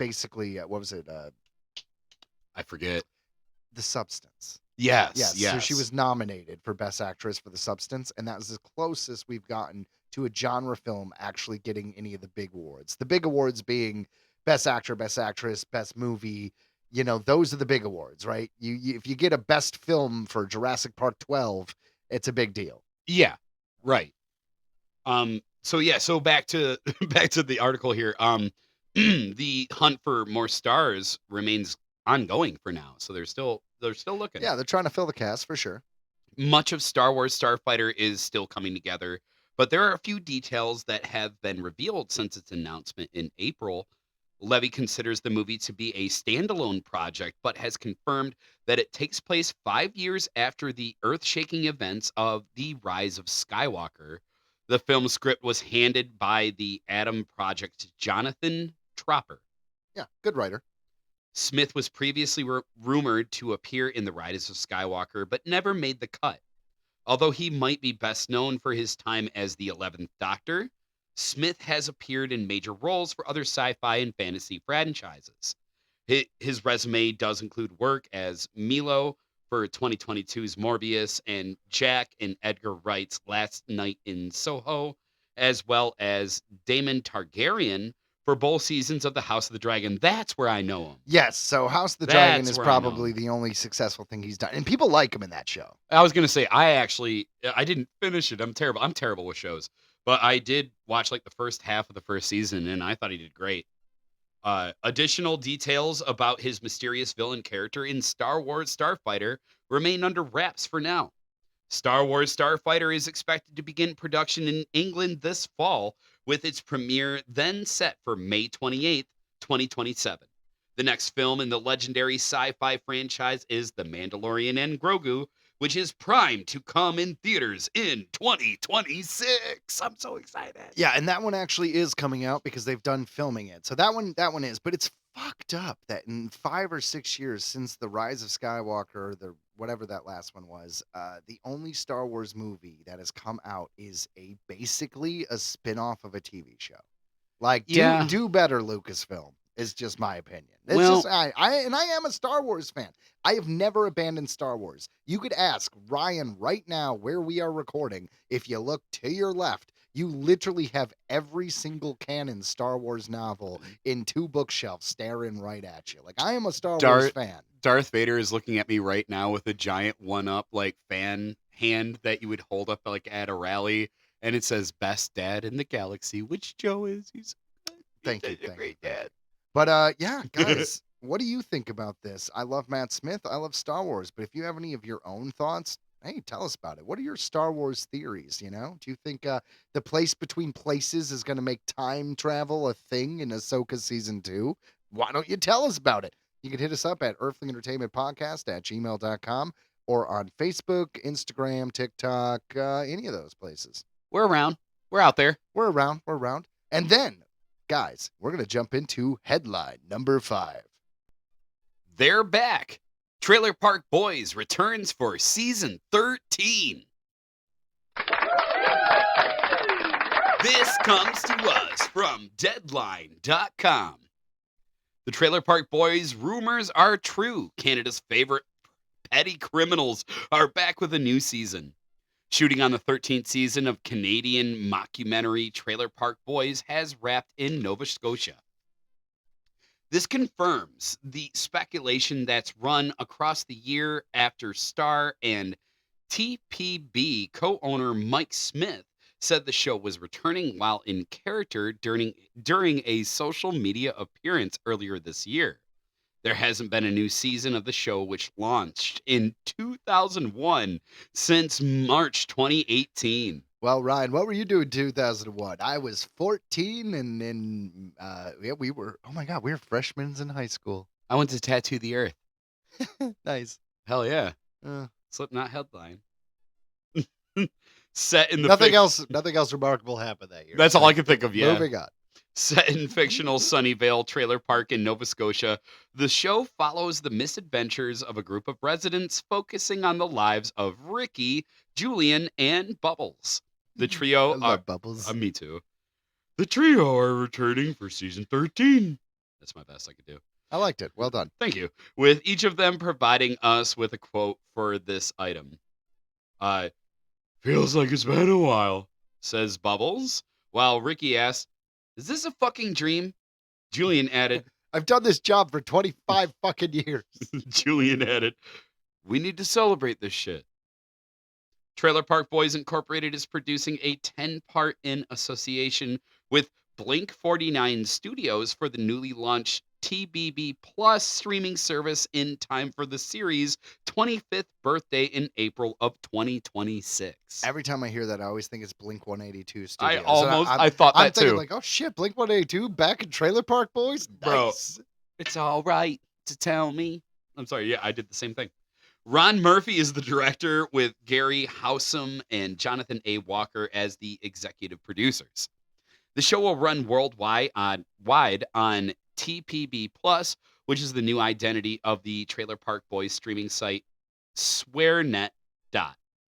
basically what was it? I forget. The Substance. Yes. So she was nominated for Best Actress for The Substance, and that was the closest we've gotten to a genre film actually getting any of the big awards. The big awards being Best Actor, Best Actress, Best Movie. You know, those are the big awards, right? You if you get a Best Film for Jurassic Park 12, it's a big deal. Yeah, right. So back to the article here. The hunt for more stars remains ongoing for now. So they're still looking. Yeah, they're trying to fill the cast for sure. Much of Star Wars Starfighter is still coming together, but there are a few details that have been revealed since its announcement in April. Levy considers the movie to be a standalone project, but has confirmed that it takes place 5 years after the earth-shaking events of The Rise of Skywalker. The film script was handed by the Adam Project's Jonathan Tropper. Yeah, good writer. Smith was previously rumored to appear in The Rise of Skywalker, but never made the cut. Although he might be best known for his time as the 11th Doctor, Smith has appeared in major roles for other sci-fi and fantasy franchises. His resume does include work as Milo for 2022's Morbius and Jack in Edgar Wright's Last Night in Soho, as well as Daemon Targaryen for both seasons of the House of the Dragon. That's where I know him. Yes, so House of the Dragon is probably the only successful thing he's done. And people like him in that show. I was going to say, I didn't finish it. I'm terrible with shows. But I did watch like the first half of the first season, and I thought he did great. Additional details about his mysterious villain character in Star Wars Starfighter remain under wraps for now. Star Wars Starfighter is expected to begin production in England this fall, with its premiere then set for May 28th, 2027. The next film in the legendary sci-fi franchise is The Mandalorian and Grogu, which is primed to come in theaters in 2026. I'm so excited. Yeah, and that one actually is coming out because they've done filming it. So that one is, but it's fucked up that in 5 or 6 years since The Rise of Skywalker, the whatever that last one was, the only Star Wars movie that has come out is basically a spin-off of a TV show. Like, do better, Lucasfilm. Is just my opinion. It's I am a Star Wars fan. I have never abandoned Star Wars. You could ask Ryan right now where we are recording. If you look to your left, you literally have every single canon Star Wars novel in 2 bookshelves staring right at you. Like, I am a Star Wars fan. Darth Vader is looking at me right now with a giant one-up like fan hand that you would hold up like at a rally, and it says "Best Dad in the Galaxy," which Joe is. He's Thank you, great dad. But yeah, guys, what do you think about this? I love Matt Smith. I love Star Wars. But if you have any of your own thoughts, hey, tell us about it. What are your Star Wars theories? You know, do you think the place between places is going to make time travel a thing in Ahsoka season 2? Why don't you tell us about it? You can hit us up at Earthling Entertainment Podcast at gmail.com or on Facebook, Instagram, TikTok, any of those places. We're around. We're out there. We're around. And then, guys, we're going to jump into headline number 5. They're back. Trailer Park Boys returns for season 13. This comes to us from Deadline.com. The Trailer Park Boys rumors are true. Canada's favorite petty criminals are back with a new season. Shooting on the 13th season of Canadian mockumentary Trailer Park Boys has wrapped in Nova Scotia. This confirms the speculation that's run across the year after Star and TPB co-owner Mike Smith said the show was returning while in character during a social media appearance earlier this year. There hasn't been a new season of the show, which launched in 2001, since March 2018. Well, Ryan, what were you doing in 2001? I was 14, and then we were freshmen in high school. I went to Tattoo the Earth. Nice. Hell yeah. Slipknot headline. Set in the nothing else remarkable happened that year. That's all I can think of. Yeah. Moving on. Set in fictional Sunnyvale Trailer Park in Nova Scotia, the show follows the misadventures of a group of residents focusing on the lives of Ricky, Julian, and Bubbles. The trio I love Bubbles. Me too. The trio are returning for season 13. That's my best I could do. I liked it. Well done. Thank you. With each of them providing us with a quote for this item. Feels like it's been a while, says Bubbles, while Ricky asks, is this a fucking dream? Julian added, I've done this job for 25 fucking years. Julian added, we need to celebrate this shit. Trailer Park Boys Incorporated is producing a 10-part in association with Blink 49 Studios for the newly launched TBB Plus streaming service in time for the series' 25th birthday in April of 2026. Every time I hear that, I always think it's Blink 182 Studios. I thought that I'm thinking too. like, oh shit, Blink 182 back in Trailer Park Boys? Nice. Bro, it's all right to tell me. I'm sorry, yeah, I did the same thing. Ron Murphy is the director with Gary Howsam and Jonathan A. Walker as the executive producers. The show will run worldwide on TPB Plus, which is the new identity of the Trailer Park Boys streaming site, SwearNet.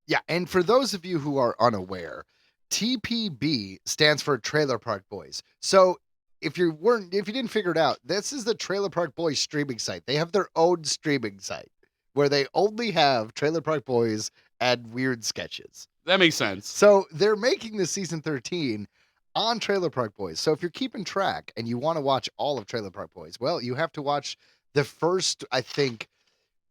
Yeah, and for those of you who are unaware, TPB stands for Trailer Park Boys. So if you didn't figure it out, this is the Trailer Park Boys streaming site. They have their own streaming site where they only have Trailer Park Boys and weird sketches. That makes sense. So they're making this season 13 on Trailer Park Boys. So if you're keeping track and you want to watch all of Trailer Park Boys, well, you have to watch the first, I think,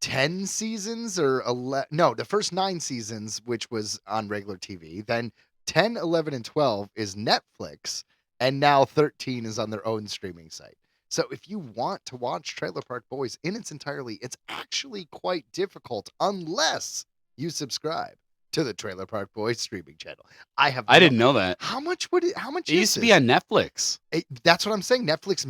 10 seasons or the first 9 seasons, which was on regular TV. Then 10, 11, and 12 is Netflix. And now 13 is on their own streaming site. So if you want to watch Trailer Park Boys in its entirety, it's actually quite difficult unless you subscribe to the Trailer Park Boys streaming channel. I didn't know that. How much It used to be on Netflix. That's what I'm saying. Netflix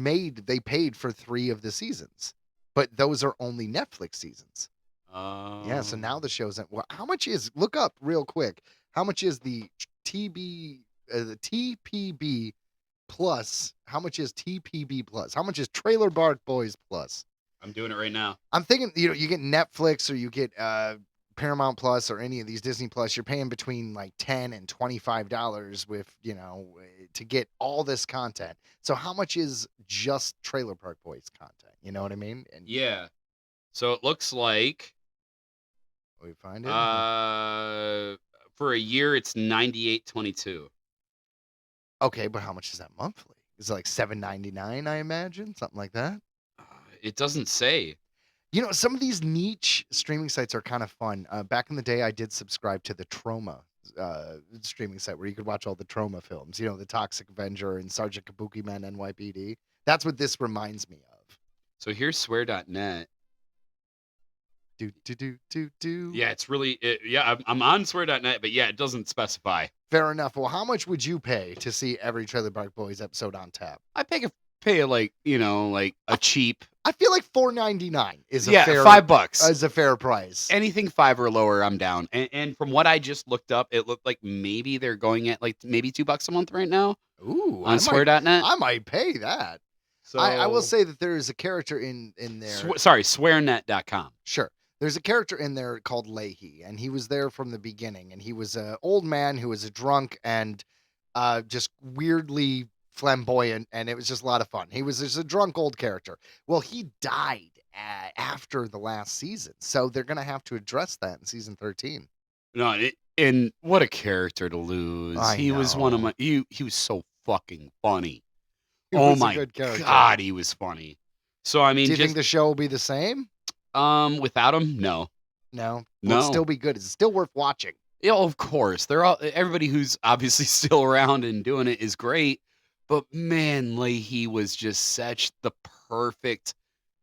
they paid for 3 of the seasons, but those are only Netflix seasons. Yeah, so now the show's how much is, look up real quick, how much is the TPB Plus? How much is TPB Plus? How much is Trailer Park Boys Plus? I'm doing it right now. I'm thinking, you get Netflix or you get Paramount Plus or any of these Disney Plus, you're paying between like $10 and $25 with, to get all this content. So how much is just Trailer Park Boys content? You know what I mean? And yeah. So it looks like we find it. For a year it's $98.22. Okay, but how much is that monthly? Is it like $7.99, I imagine? Something like that? It doesn't say. Some of these niche streaming sites are kind of fun. Back in the day, I did subscribe to the Troma streaming site where you could watch all the Troma films. The Toxic Avenger and Sergeant Kabuki Man NYPD. That's what this reminds me of. So here's swear.net. Yeah, it's really... I'm on swear.net, but yeah, it doesn't specify. Fair enough. Well, how much would you pay to see every Trailer Park Boys episode on tap? I pay like a cheap... I feel like $4.99 is a fair... $5 is a fair price. Anything $5 or lower, I'm down. And from what I just looked up, it looked like maybe they're going at like maybe $2 a month right now. Ooh, on swear.net. I might pay that. So I will say that there is a character in there. Swearnet.com. Sure. There's a character in there called Leahy, and he was there from the beginning, and he was an old man who was a drunk and just weirdly flamboyant, and it was just a lot of fun. He was just a drunk old character. Well, he died after the last season, so they're going to have to address that in season 13. No, and what a character to lose. He was one of my... He was so fucking funny. Oh my God, he was funny. So, I mean... Do you think the show will be the same? Without him, no. No? Will it still be good? Is it still worth watching? Yeah, of course. Everybody who's obviously still around and doing it is great. But man, Leahy was just such the perfect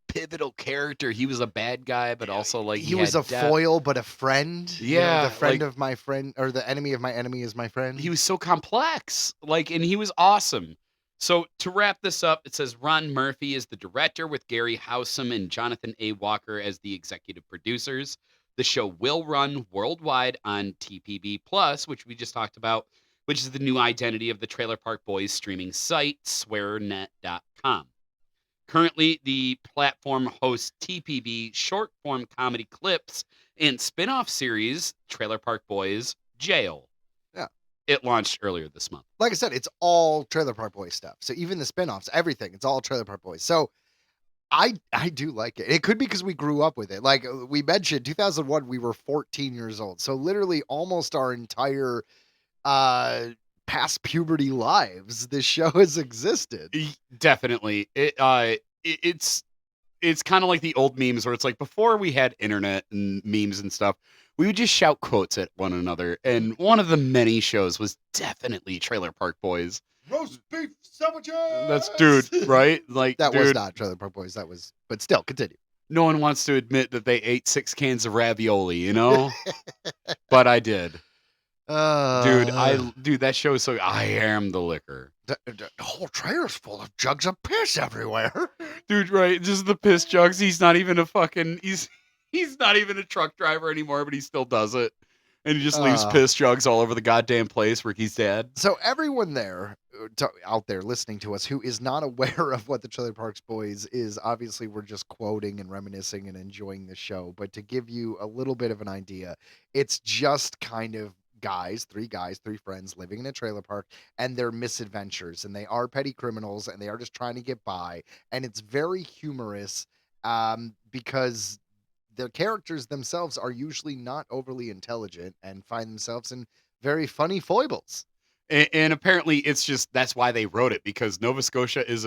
pivotal character. He was a bad guy, but also like he was a foil, but a friend. Yeah, the friend of my friend, or the enemy of my enemy is my friend. He was so complex, and he was awesome. So to wrap this up, it says Ron Murphy is the director with Gary Howsam and Jonathan A. Walker as the executive producers. The show will run worldwide on TPB Plus, which we just talked about, which is the new identity of the Trailer Park Boys streaming site, swearnet.com. Currently, the platform hosts TPB short-form comedy clips and spin-off series, Trailer Park Boys Jail. Yeah. It launched earlier this month. Like I said, it's all Trailer Park Boys stuff. So even the spinoffs, everything, it's all Trailer Park Boys. So I do like it. It could be because we grew up with it. Like we mentioned, 2001, we were 14 years old. So literally almost our entire past puberty lives, this show has existed. Definitely. It's kind of like the old memes where it's like before we had internet and memes and stuff, we would just shout quotes at one another. And one of the many shows was definitely Trailer Park Boys. Roast beef sandwiches. That's dude, right? Like that dude, was not Trailer Park Boys. That was, but still, continue. No one wants to admit that they ate 6 cans of ravioli, you know? But I did. Dude, that show is so. I am the liquor. The whole trailer's full of jugs of piss everywhere. Dude, right? Just the piss jugs. He's not even a fucking. He's not even a truck driver anymore, but he still does it. And he just leaves piss jugs all over the goddamn place where he's dead. So everyone there, out there listening to us, who is not aware of what the Trailer Park Boys is, obviously we're just quoting and reminiscing and enjoying the show. But to give you a little bit of an idea, it's just kind of three friends living in a trailer park and their misadventures. And they are petty criminals and they are just trying to get by. And it's very humorous because their characters themselves are usually not overly intelligent and find themselves in very funny foibles. And apparently it's just that's why they wrote it, because Nova Scotia is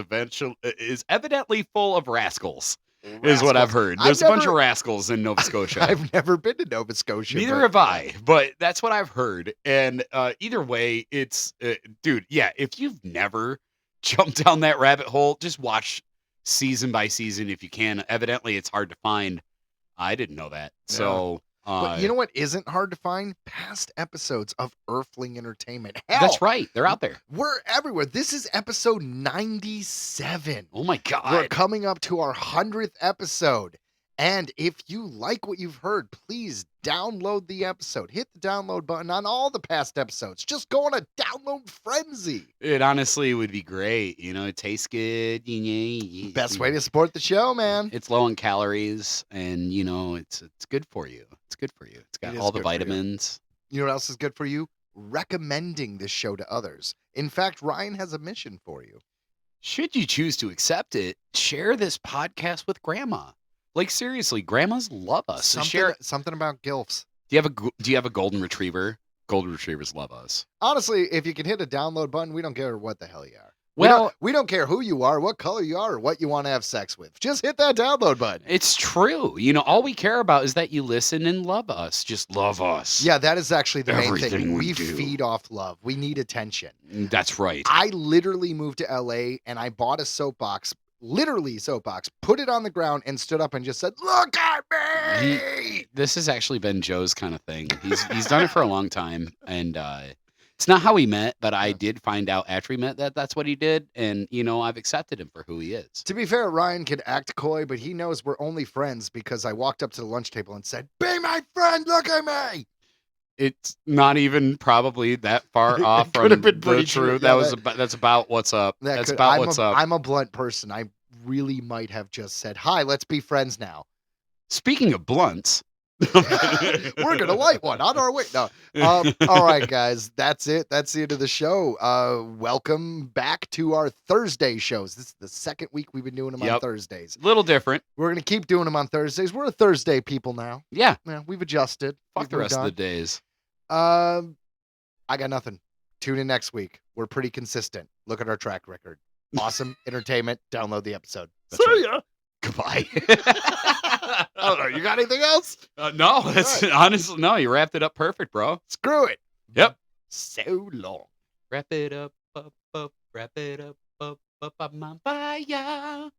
evidently full of rascals. Is what I've heard. There's a bunch of rascals in Nova Scotia. I've never been to Nova Scotia. Neither have I, but that's what I've heard. And either way, it's dude, yeah, if you've never jumped down that rabbit hole, just watch season by season if you can. Evidently it's hard to find. I didn't know that. Yeah. So, but you know what isn't hard to find? Past episodes of Earthling Entertainment. Hell, that's right. They're out there. We're everywhere. This is episode 97. Oh my God. We're coming up to our 100th episode. And if you like what you've heard, please download the episode. Hit the download button on all the past episodes. Just go on a download frenzy. It honestly would be great. You know, it tastes good. Best way to support the show, man. It's low in calories, and you know, it's good for you. It's good for you. It's got all the vitamins. You know what else is good for you? Recommending this show to others. In fact, Ryan has a mission for you. Should you choose to accept it, share this podcast with Grandma. Like seriously, grandmas love us. Something about gilfs. Do you have a golden retriever? Golden retrievers love us. Honestly, if you can hit a download button, we don't care what the hell you are. Well, we don't care who you are, what color you are, or what you want to have sex with. Just hit that download button. It's true. You know, all we care about is that you listen and love us. Just love us. Yeah, that is actually the main thing. We feed off love. We need attention. That's right. I literally moved to LA and I bought a soapbox. Literally soapbox, put it on the ground and stood up and just said, "Look at me." This has actually been Joe's kind of thing. He's done it for a long time, and it's not how we met, but I did find out after we met that that's what he did, and you know, I've accepted him for who he is. To be fair, Ryan can act coy, but he knows we're only friends because I walked up to the lunch table and said, "Be my friend, look at me." It's not even probably that far off from the truth. Yeah, that's about what's up. That's about what's up. I'm a blunt person. I really might have just said, "Hi, let's be friends now." Speaking of blunts, we're gonna light one on our way. No, all right, guys, that's it. That's the end of the show. Welcome back to our Thursday shows. This is the second week we've been doing them on Thursdays. Little different. We're gonna keep doing them on Thursdays. We're a Thursday people now. Yeah, we've adjusted. Fuck the rest of the days. I got nothing. Tune in next week. We're pretty consistent. Look at our track record. Awesome entertainment. Download the episode. See ya. Goodbye. I don't know. You got anything else? No, that's honestly, no, you wrapped it up perfect, bro. Screw it. Yep. So long. Wrap it up, wrap it up, I'm on fire.